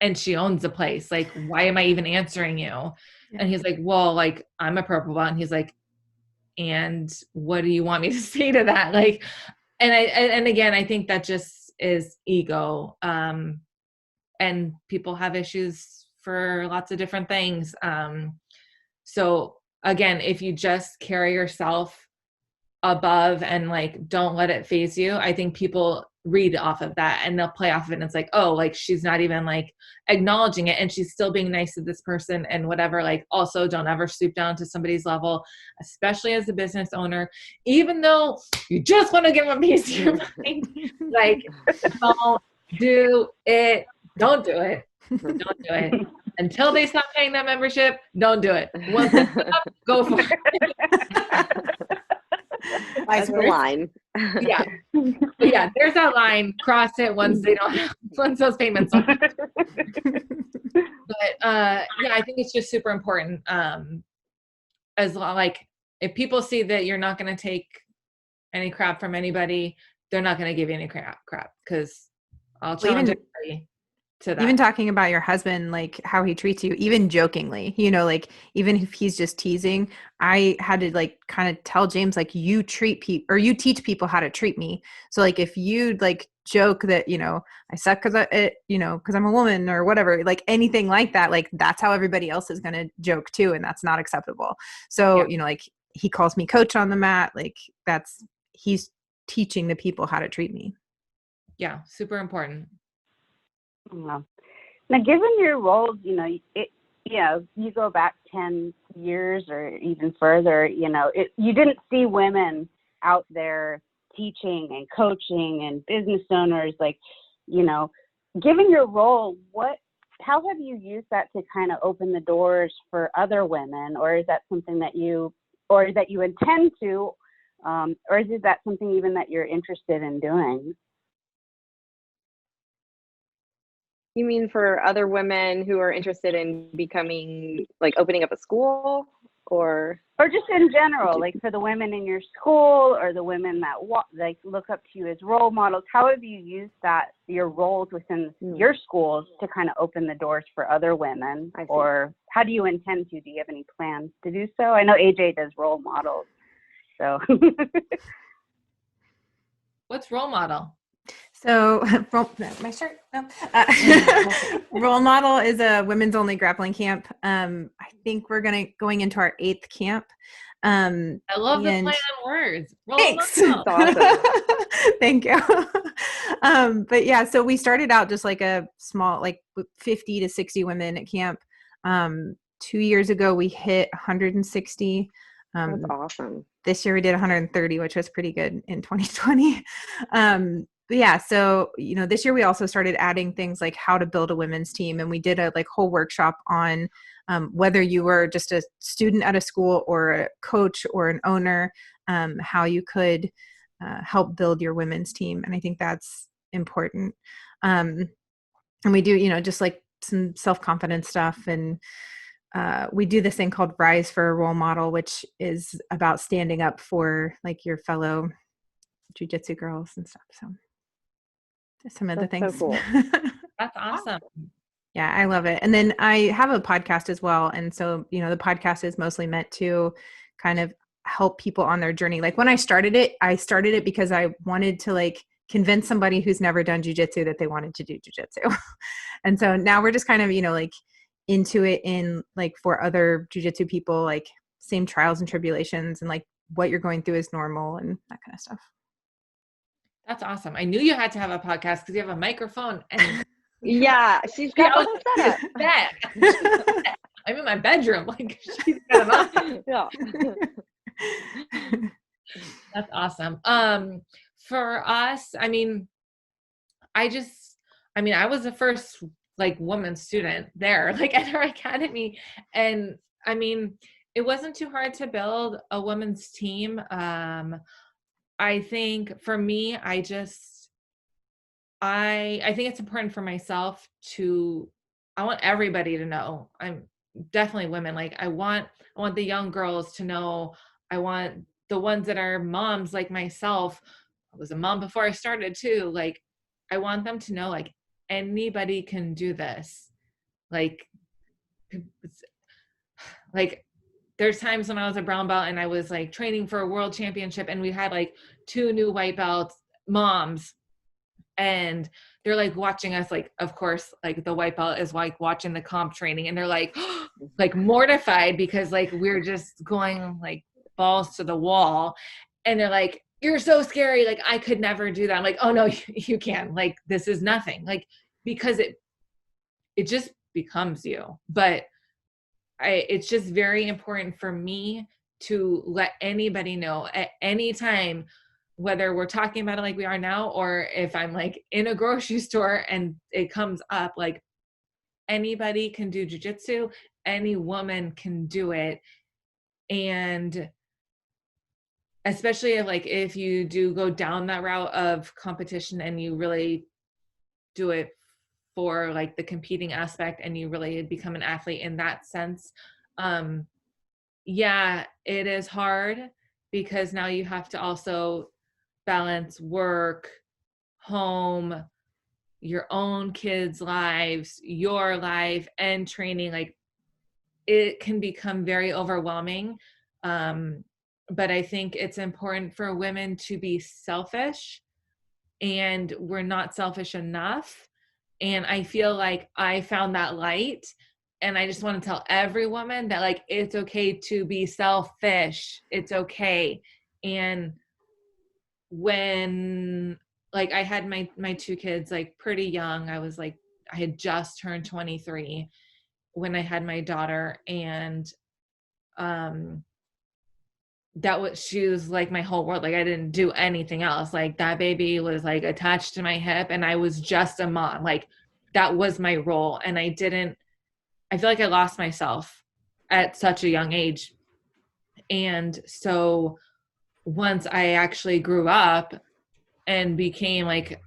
E: and she owns the place. Like, why am I even answering you? Yeah. And he's like, well, like, I'm a purple belt. And he's like, and what do you want me to say to that? Like, and again, I think that just is ego. And people have issues for lots of different things. So again, if you just carry yourself above and like don't let it phase you, I think people read off of that and they'll play off of it, and it's like, oh, like she's not even like acknowledging it and she's still being nice to this person and whatever. Like, also don't ever stoop down to somebody's level, especially as a business owner, even though you just want to give them a piece of your mind. Like, don't do it. Don't do it. Don't do it until they stop paying that membership. Don't do it. Once it's up, go for it.
D: That's the line.
E: Yeah. But yeah, there's that line. Cross it once those payments are. But yeah, I think it's just super important. As like, if people see that you're not going to take any crap from anybody, they're not going to give you any crap, because I'll challenge everybody to that.
C: Even talking about your husband, like how he treats you, even jokingly, like even if he's just teasing, I had to like kind of tell James, like, you treat people or you teach people how to treat me. So like if you like joke that, I suck because I'm a woman or whatever, like anything like that, like that's how everybody else is going to joke too. And that's not acceptable. So, like he calls me coach on the mat, like he's teaching the people how to treat me.
E: Yeah. Super important.
B: Wow. Now, given your roles, you go back 10 years or even further, you didn't see women out there teaching and coaching and business owners, like, given your role, how have you used that to kind of open the doors for other women, or is that something that you intend to, or is that something even that you're interested in doing?
D: You mean for other women who are interested in becoming, like, opening up a school, or
B: just in general, like for the women in your school or the women that look up to you as role models? How have you used your roles within your schools to kind of open the doors for other women? Or how do you intend to? Do you have any plans to do so? I know AJ does role models, so.
E: What's role model?
C: So my shirt. No. Role model is a women's only grappling camp. I think we're going into our 8th camp.
E: I love the play on words.
C: Thanks.
D: Awesome.
C: Thank you. But yeah, so we started out just like a small, like 50 to 60 women at camp. 2 years ago, we hit 160.
D: That's awesome.
C: This year we did 130, which was pretty good in 2020. But yeah, so, this year we also started adding things like how to build a women's team. And we did a whole workshop on whether you were just a student at a school or a coach or an owner, how you could help build your women's team. And I think that's important. And we do, just like some self-confidence stuff. And we do this thing called Rise for a Role Model, which is about standing up for like your fellow jiu-jitsu girls and stuff. So some of the things.
D: So cool.
E: That's awesome.
C: Yeah, I love it. And then I have a podcast as well. And so, the podcast is mostly meant to kind of help people on their journey. Like when I started it because I wanted to like convince somebody who's never done jiu-jitsu that they wanted to do jiu-jitsu. And so now we're just kind of, like into it in like for other jiu-jitsu people, like same trials and tribulations and like what you're going through is normal and that kind of stuff.
E: That's awesome. I knew you had to have a podcast because you have a microphone and
D: yeah, she's got all the setup.
E: I'm in my bedroom. Like she's got it on.
D: Yeah.
E: That's awesome. For us, I was the first like woman student there, like at our academy. And it wasn't too hard to build a women's team. I think for me, I think it's important for myself I want everybody to know. I'm definitely women. Like I want the young girls to know. I want the ones that are moms like myself. I was a mom before I started too. Like I want them to know like anybody can do this. Like there's times when I was a brown belt and I was like training for a world championship and we had like 2 new white belts moms and they're like watching us, like, of course, like the white belt is like watching the comp training and they're like, like mortified because like, we're just going like balls to the wall. And they're like, you're so scary. Like, I could never do that. I'm like, oh no, you can. Like, this is nothing. Like, because it just becomes you. But it's just very important for me to let anybody know at any time, whether we're talking about it like we are now, or if I'm like in a grocery store and it comes up, like anybody can do jiu-jitsu, any woman can do it. And especially if you do go down that route of competition and you really do it for like the competing aspect and you really become an athlete in that sense. Yeah, it is hard because now you have to also balance work, home, your own kids' lives, your life, and training, like it can become very overwhelming. But I think it's important for women to be selfish, and we're not selfish enough. And I feel like I found that light, and I just want to tell every woman that like it's okay to be selfish. It's okay. And when like I had my two kids like pretty young, I had just turned 23 when I had my daughter, and she was like my whole world. Like I didn't do anything else. Like that baby was like attached to my hip, and I was just a mom. Like that was my role. And I feel like I lost myself at such a young age. And so once I actually grew up and became like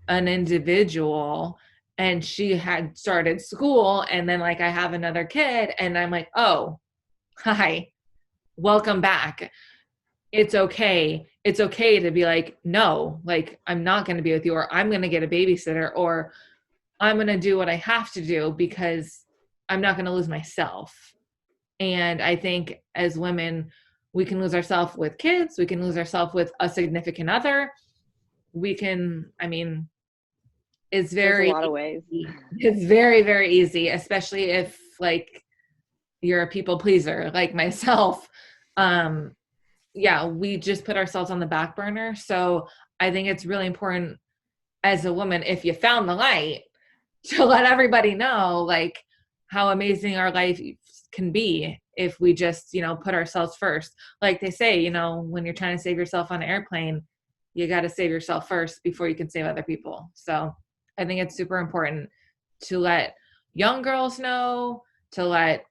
E: an individual, and she had started school, and then like I have another kid, and I'm like, oh, hi, welcome back. It's okay. It's okay to be like, no, like I'm not going to be with you, or I'm going to get a babysitter, or I'm going to do what I have to do because I'm not going to lose myself. And I think as women, we can lose ourselves with kids. We can lose ourselves with a significant other. It's very,
D: There's a lot of ways.
E: It's very, very easy, especially if like you're a people pleaser like myself. We just put ourselves on the back burner. So I think it's really important as a woman, if you found the light, to let everybody know like how amazing our life can be if we just, put ourselves first. Like they say, when you're trying to save yourself on an airplane, you got to save yourself first before you can save other people. So I think it's super important to let young girls know, to let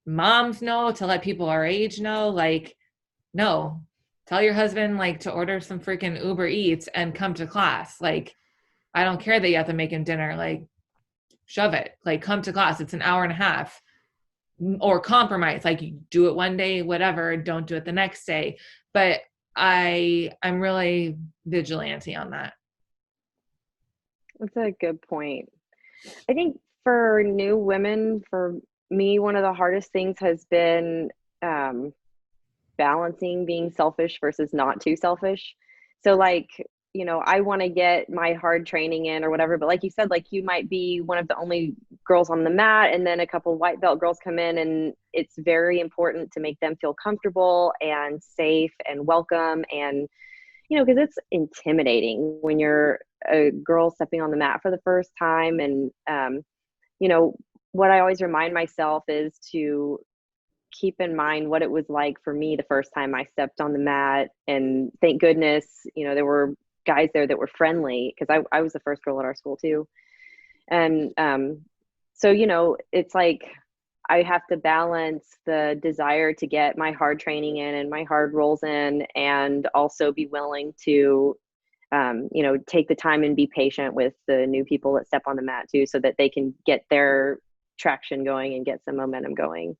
E: moms know, to let people our age know, like, no, tell your husband like to order some freaking Uber Eats and come to class. Like, I don't care that you have to make him dinner. Like, shove it. Like, come to class. It's an hour and a half. Or compromise. Like, you do it one day, whatever. Don't do it the next day. But I'm really vigilante on that.
D: That's a good point. I think for new women, for me, one of the hardest things has been balancing being selfish versus not too selfish. So like, I want to get my hard training in or whatever, but like you said, like you might be one of the only girls on the mat, and then a couple white belt girls come in, and it's very important to make them feel comfortable and safe and welcome. And, because it's intimidating when you're a girl stepping on the mat for the first time. And, what I always remind myself is to keep in mind what it was like for me the first time I stepped on the mat. And thank goodness, there were guys there that were friendly, because I was the first girl at our school too. And so, it's like I have to balance the desire to get my hard training in and my hard rolls in, and also be willing to, take the time and be patient with the new people that step on the mat too, so that they can get their traction going and get some momentum going.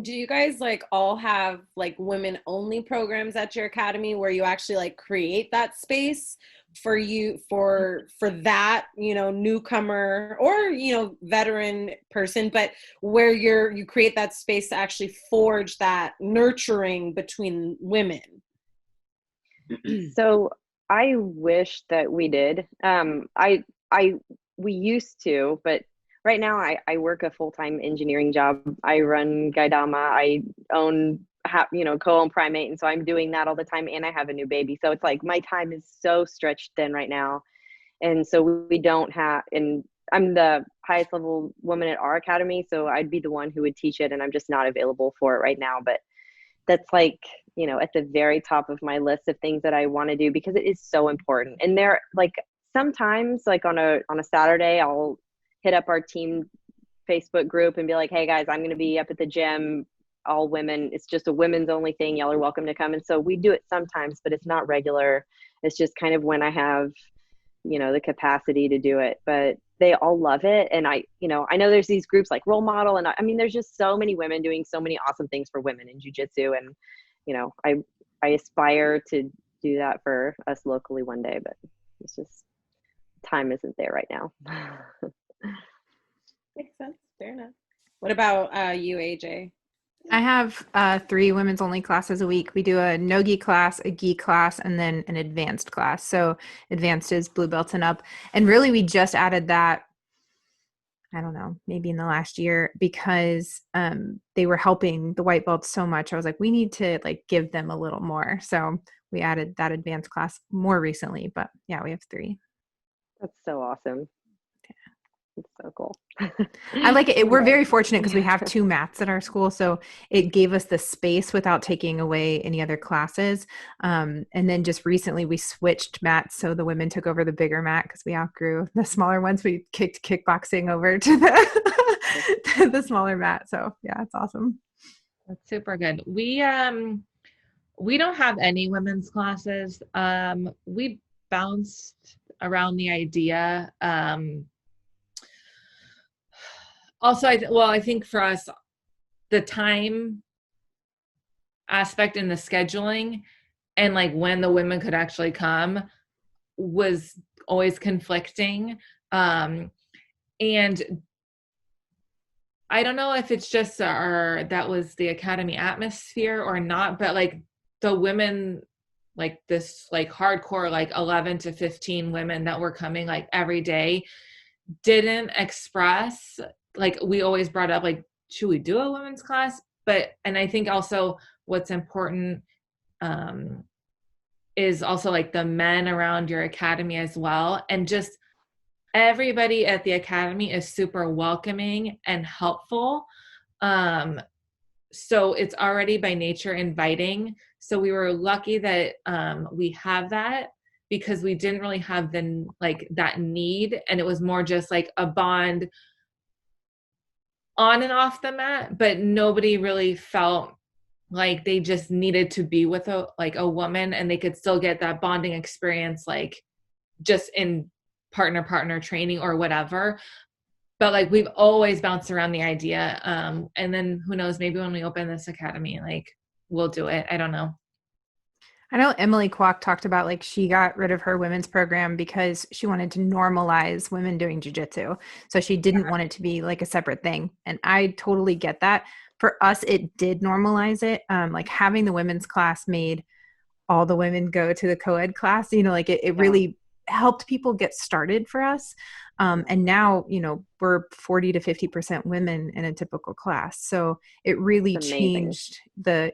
F: Do you guys like all have like women only programs at your academy where you actually like create that space for you for that, newcomer or, veteran person, but where you create that space to actually forge that nurturing between women?
D: So I wish that we did. We used to, but right now I work a full-time engineering job. I run Gaidama. I co-own Primate. And so I'm doing that all the time. And I have a new baby. So it's like my time is so stretched thin right now. And so we don't have, and I'm the highest level woman at our academy. So I'd be the one who would teach it. And I'm just not available for it right now. But that's like, at the very top of my list of things that I want to do, because it is so important. And there, like sometimes like on a Saturday, I'll hit up our team Facebook group and be like, hey guys, I'm going to be up at the gym, all women. It's just a women's only thing. Y'all are welcome to come. And so we do it sometimes, but it's not regular. It's just kind of when I have, the capacity to do it, but they all love it. And I know there's these groups like Role Model. And I mean, there's just so many women doing so many awesome things for women in jiu-jitsu. And, I aspire to do that for us locally one day, but It's just time isn't there right now.
F: Makes sense. Fair enough. What about you, AJ?
C: I have 3 women's only classes a week. We do a no-gi class, a gi class, and then an advanced class. So advanced is blue belts and up. And really, we just added that, I don't know, maybe in the last year, because they were helping the white belts so much. I was like, we need to like give them a little more. So we added that advanced class more recently. But yeah, we have 3.
D: That's so awesome. It's so cool.
C: I like it. We're very fortunate because we have 2 mats at our school. So it gave us the space without taking away any other classes. And then just recently we switched mats. So the women took over the bigger mat because we outgrew the smaller ones. We kicked kickboxing over to to the smaller mat. So yeah, it's awesome.
E: That's super good. We don't have any women's classes. We bounced around the idea. Also, I think for us, the time aspect in the scheduling and like when the women could actually come was always conflicting. And I don't know if it's just that was the academy atmosphere or not, but like the women, like this, like hardcore, like 11 to 15 women that were coming like every day didn't express, like we always brought up, like, should we do a women's class? And I think also what's important is also like the men around your academy as well. And just everybody at the academy is super welcoming and helpful. So it's already by nature inviting. So we were lucky that we have that, because we didn't really have that need. And it was more just like a bond on and off the mat, but nobody really felt like they just needed to be with a woman, and they could still get that bonding experience, like just in partner training or whatever. But like we've always bounced around the idea. And then who knows, maybe when we open this academy, like we'll do it. I don't know.
C: I know Emily Kwok talked about like she got rid of her women's program because she wanted to normalize women doing jiu-jitsu. So she didn't want it to be like a separate thing. And I totally get that. For us, it did normalize it. Like having the women's class made all the women go to the co-ed class, like it really helped people get started for us. And now, we're 40 to 50% women in a typical class. So it really changed the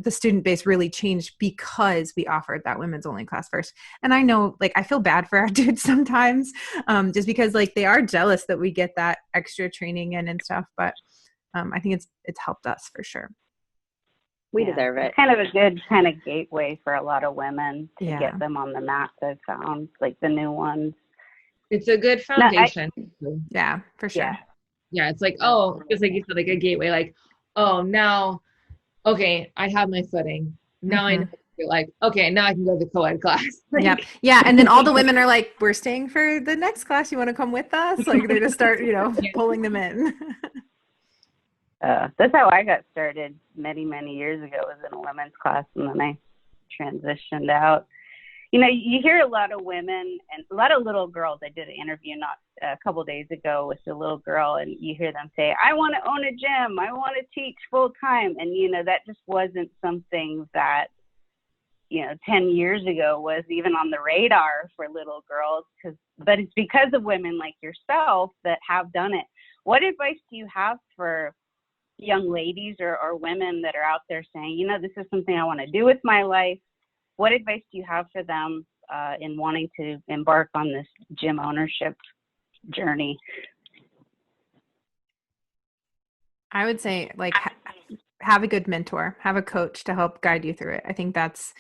C: student base really changed because we offered that women's only class first. And I know, like, I feel bad for our dudes sometimes, just because like they are jealous that we get that extra training in and stuff. But I think it's helped us for sure.
D: We deserve it.
B: It's kind of a good kind of gateway for a lot of women to get them on the mat. I've found, like the new ones.
E: It's a good foundation.
C: Yeah, for sure.
E: Yeah, it's like, just like you said, like a gateway, like, now, okay, I have my footing. Now I know, like, okay, now I can go to the co-ed class.
C: Yeah. And then all the women are like, we're staying for the next class. You want to come with us? Like they just start, pulling them in.
B: That's how I got started many, many years ago, was in a women's class, and then I transitioned out. You hear a lot of women and a lot of little girls. I did an interview not a couple days ago with a little girl, and you hear them say, I want to own a gym. I want to teach full time. And, that just wasn't something that, 10 years ago was even on the radar for little girls. But it's because of women like yourself that have done it. What advice do you have for young ladies or women that are out there saying, this is something I want to do with my life? What advice do you have for them in wanting to embark on this gym ownership journey?
C: I would say, like, have a good mentor, have a coach to help guide you through it. I think that's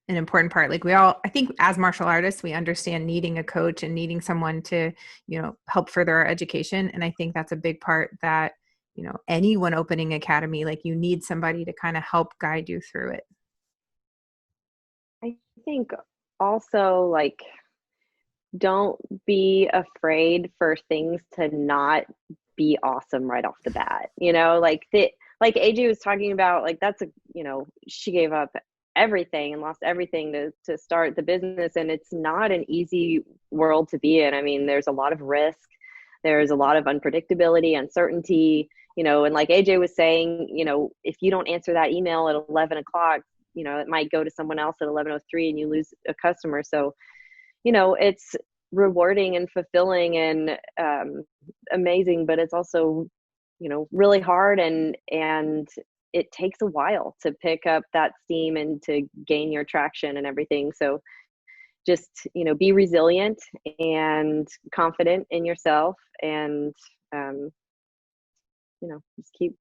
C: an important part. Like I think as martial artists, we understand needing a coach and needing someone to, help further our education. And I think that's a big part that, anyone opening academy, like you need somebody to kind of help guide you through it.
D: I think also, like, don't be afraid for things to not be awesome right off the bat. Like AJ was talking about, like, that's she gave up everything and lost everything to start the business. And it's not an easy world to be in. I mean, there's a lot of risk. There's a lot of unpredictability, uncertainty, and like AJ was saying, if you don't answer that email at 11 o'clock, it might go to someone else at 11:03 and you lose a customer. So, it's rewarding and fulfilling and amazing, but it's also, really hard and it takes a while to pick up that steam and to gain your traction and everything. So just, be resilient and confident in yourself and, just keep,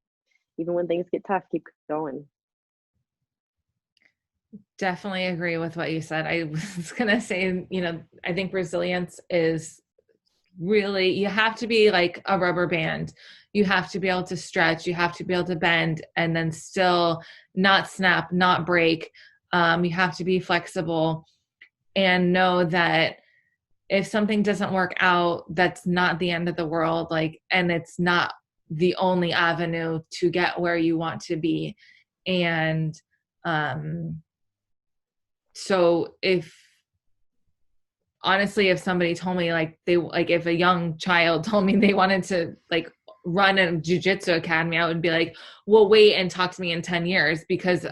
D: even when things get tough, keep going.
E: Definitely agree with what you said. I was going to say, I think resilience is really, you have to be like a rubber band. You have to be able to stretch, you have to be able to bend and then still not snap, not break. You have to be flexible and know that if something doesn't work out, that's not the end of the world. And it's not the only avenue to get where you want to be. And, so if somebody told me if a young child told me they wanted to run a jiu-jitsu academy, I would be like, well, wait and talk to me in 10 years because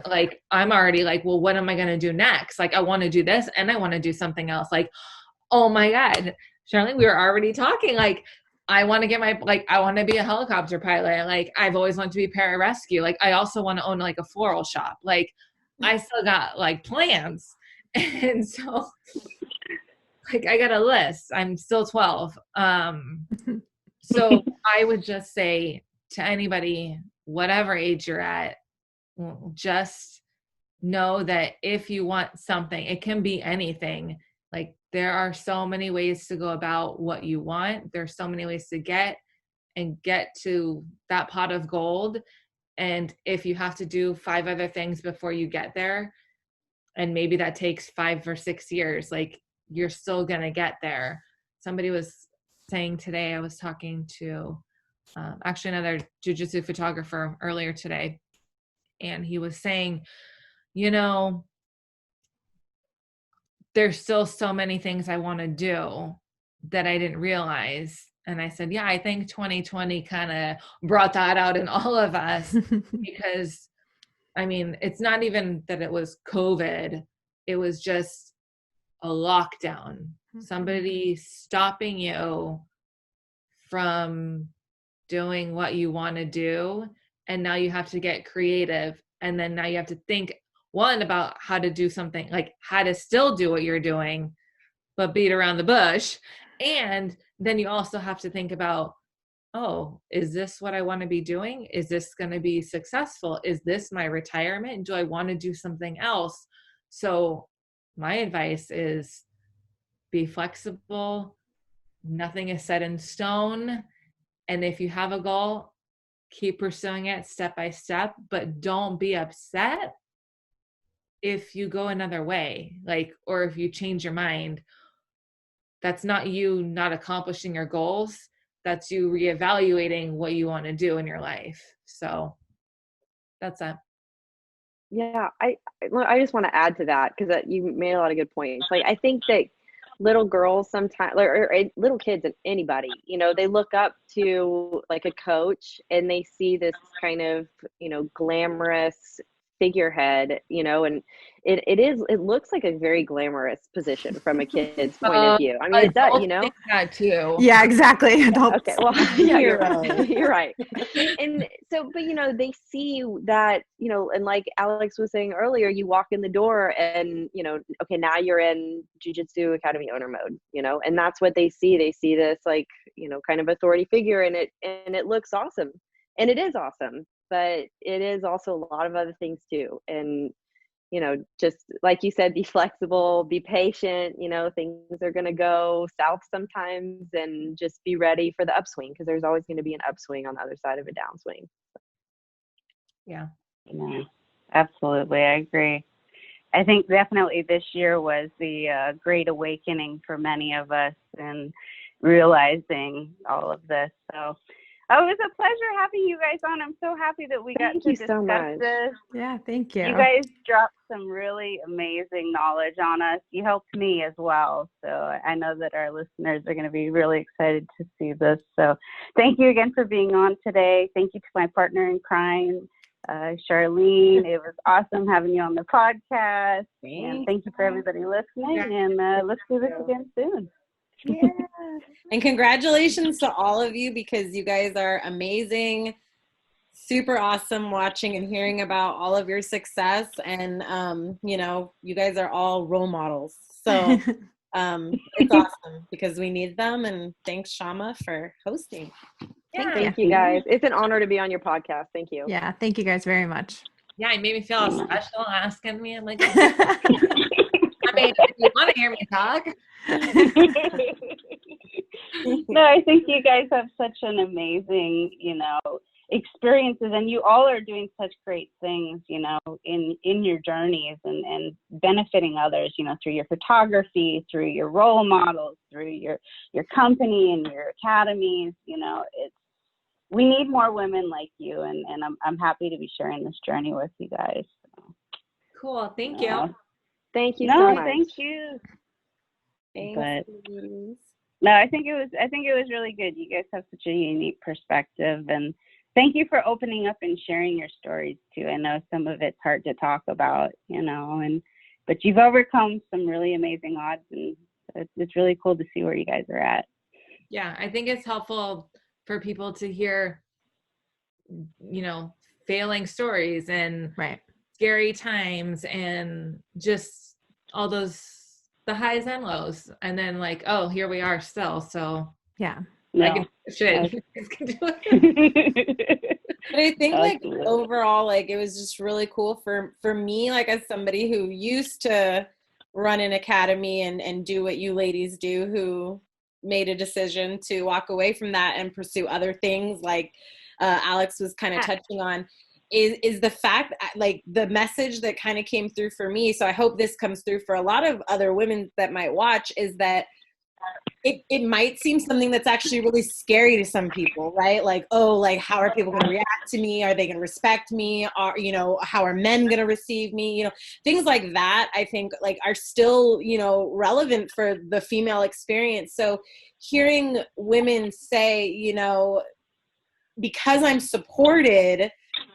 E: I'm already well, what am I going to do next? I want to do this and I want to do something else. Oh my God, Charlene, we were already talking. I want to get I want to be a helicopter pilot. I've always wanted to be pararescue. I also want to own a floral shop. I still got plans. And so I got a list. I'm still 12. So I would just say to anybody, whatever age you're at, just know that if you want something, it can be anything. There are so many ways to go about what you want. There's so many ways to get to that pot of gold. And if you have to do 5 other things before you get there, and maybe that takes 5 or 6 years, you're still going to get there. Somebody was saying today, I was talking to actually another jiu-jitsu photographer earlier today, and he was saying, there's still so many things I want to do that I didn't realize. And I said, yeah, I think 2020 kind of brought that out in all of us because it's not even that it was COVID. It was just a lockdown. Somebody stopping you from doing what you want to do. And now you have to get creative. And then now you have to think, one, about how to do something, how to still do what you're doing, but beat around the bush. And then you also have to think about, oh, is this what I want to be doing? Is this going to be successful? Is this my retirement? Do I want to do something else? So my advice is be flexible. Nothing is set in stone. And if you have a goal, keep pursuing it step by step, but don't be upset if you go another way, or if you change your mind. That's not you not accomplishing your goals. That's you reevaluating what you want to do in your life. So that's that.
D: Yeah, I just want to add to that because you made a lot of good points. I think that little girls sometimes, or little kids and anybody, they look up to a coach and they see this kind of, glamorous figurehead, and it looks like a very glamorous position from a kid's point of view. It does,
E: think that too.
C: Yeah, exactly.
D: Okay, well, yeah, you're right. And so, but they see that, and like Alex was saying earlier, you walk in the door and okay, now you're in Jiu Jitsu Academy owner mode, and that's what they see. They see this kind of authority figure, and it looks awesome, and it is awesome. But it is also a lot of other things too. And, just like you said, be flexible, be patient, things are going to go south sometimes, and just be ready for the upswing because there's always going to be an upswing on the other side of a downswing.
E: Yeah.
B: Yeah, absolutely. I agree. I think definitely this year was the great awakening for many of us and realizing all of this. So, it was a pleasure having you guys on. I'm so happy that we got to discuss this.
C: Yeah, thank you.
B: You guys dropped some really amazing knowledge on us. You helped me as well. So I know that our listeners are going to be really excited to see this. So thank you again for being on today. Thank you to my partner in crime, Charlene. It was awesome having you on the podcast. And thank you for everybody listening. And let's do this again soon.
F: Yeah. And congratulations to all of you, because you guys are amazing. Super awesome watching and hearing about all of your success. And, you know, you guys are all role models. So it's awesome because we need them. And thanks, Shama, for hosting.
D: Yeah. Thank you, guys. It's an honor to be on your podcast. Thank you.
C: Yeah, thank you guys very much.
E: Yeah, it made me feel special asking me. I'm like, I mean, if you want to hear me talk.
B: No, I think you guys have such an amazing, you know, experiences, and you all are doing such great things, you know, in your journeys and benefiting others, you know, through your photography, through your role models, through your company and your academies. You know, we need more women like you, and I'm happy to be sharing this journey with you guys. So,
E: cool. Thank you.
D: Thank you so much.
B: Thank you.
F: Thanks.
B: No, I think it was really good. You guys have such a unique perspective, and thank you for opening up and sharing your stories too. I know some of it's hard to talk about, you know, but you've overcome some really amazing odds, and it's really cool to see where you guys are at.
E: Yeah, I think it's helpful for people to hear, you know, failing stories and scary times and just all the highs and lows, and then like, oh, here we are still. So
C: yeah.
B: No.
E: I can do it.
F: But I think like overall, like it was just really cool for me, like as somebody who used to run an academy and do what you ladies do, who made a decision to walk away from that and pursue other things like Alex was kind of touching on, is the fact, like the message that kind of came through for me. So I hope this comes through for a lot of other women that might watch, is that it might seem something that's actually really scary to some people, right? Like, oh, like how are people going to react to me? Are they going to respect me? Are, you know, how are men going to receive me? You know, things like that, I think like are still, you know, relevant for the female experience. So hearing women say, you know, because I'm supported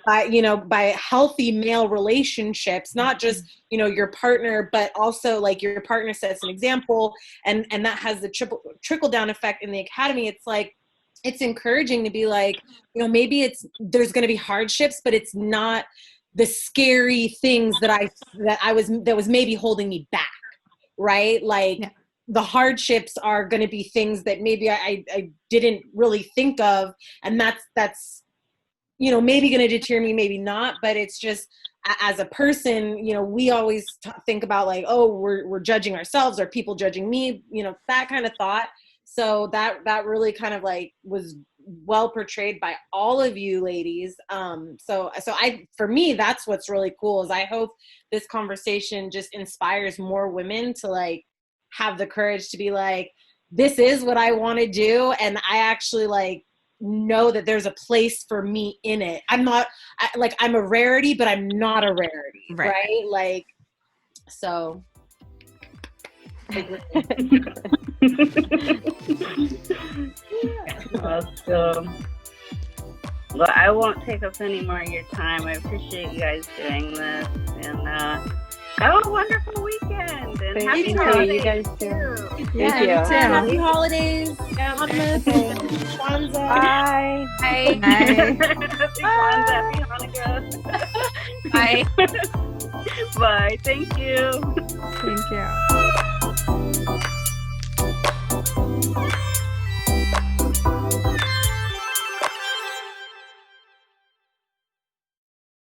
F: by healthy male relationships, not just, you know, your partner, but also like your partner sets an example, and that has the trickle down effect in the academy. It's like, it's encouraging to be like, you know, maybe there's going to be hardships, but it's not the scary things that was maybe holding me back. Right. Like the hardships are going to be things that maybe I didn't really think of. And that's, you know, maybe going to deter me, maybe not, but it's just, as a person, you know, we always think about like, oh, we're judging ourselves, or people judging me, you know, that kind of thought. So that really kind of like was well portrayed by all of you ladies. So for me, that's what's really cool, is I hope this conversation just inspires more women to like have the courage to be like, this is what I want to do. And I actually like know that there's a place for me in it. I'm a rarity, but I'm not a rarity. Right? Like, so.
B: Awesome. Well, I won't take up any more of your time. I appreciate you guys doing this, and have a wonderful weekend. And happy holidays, you guys too.
F: Thank you. Happy holidays. Kwanzaa.
D: Bye.
B: Bye. Happy Kwanzaa. Happy Hanukkah.
E: Bye.
B: Bye. Thank you.
C: Thank you.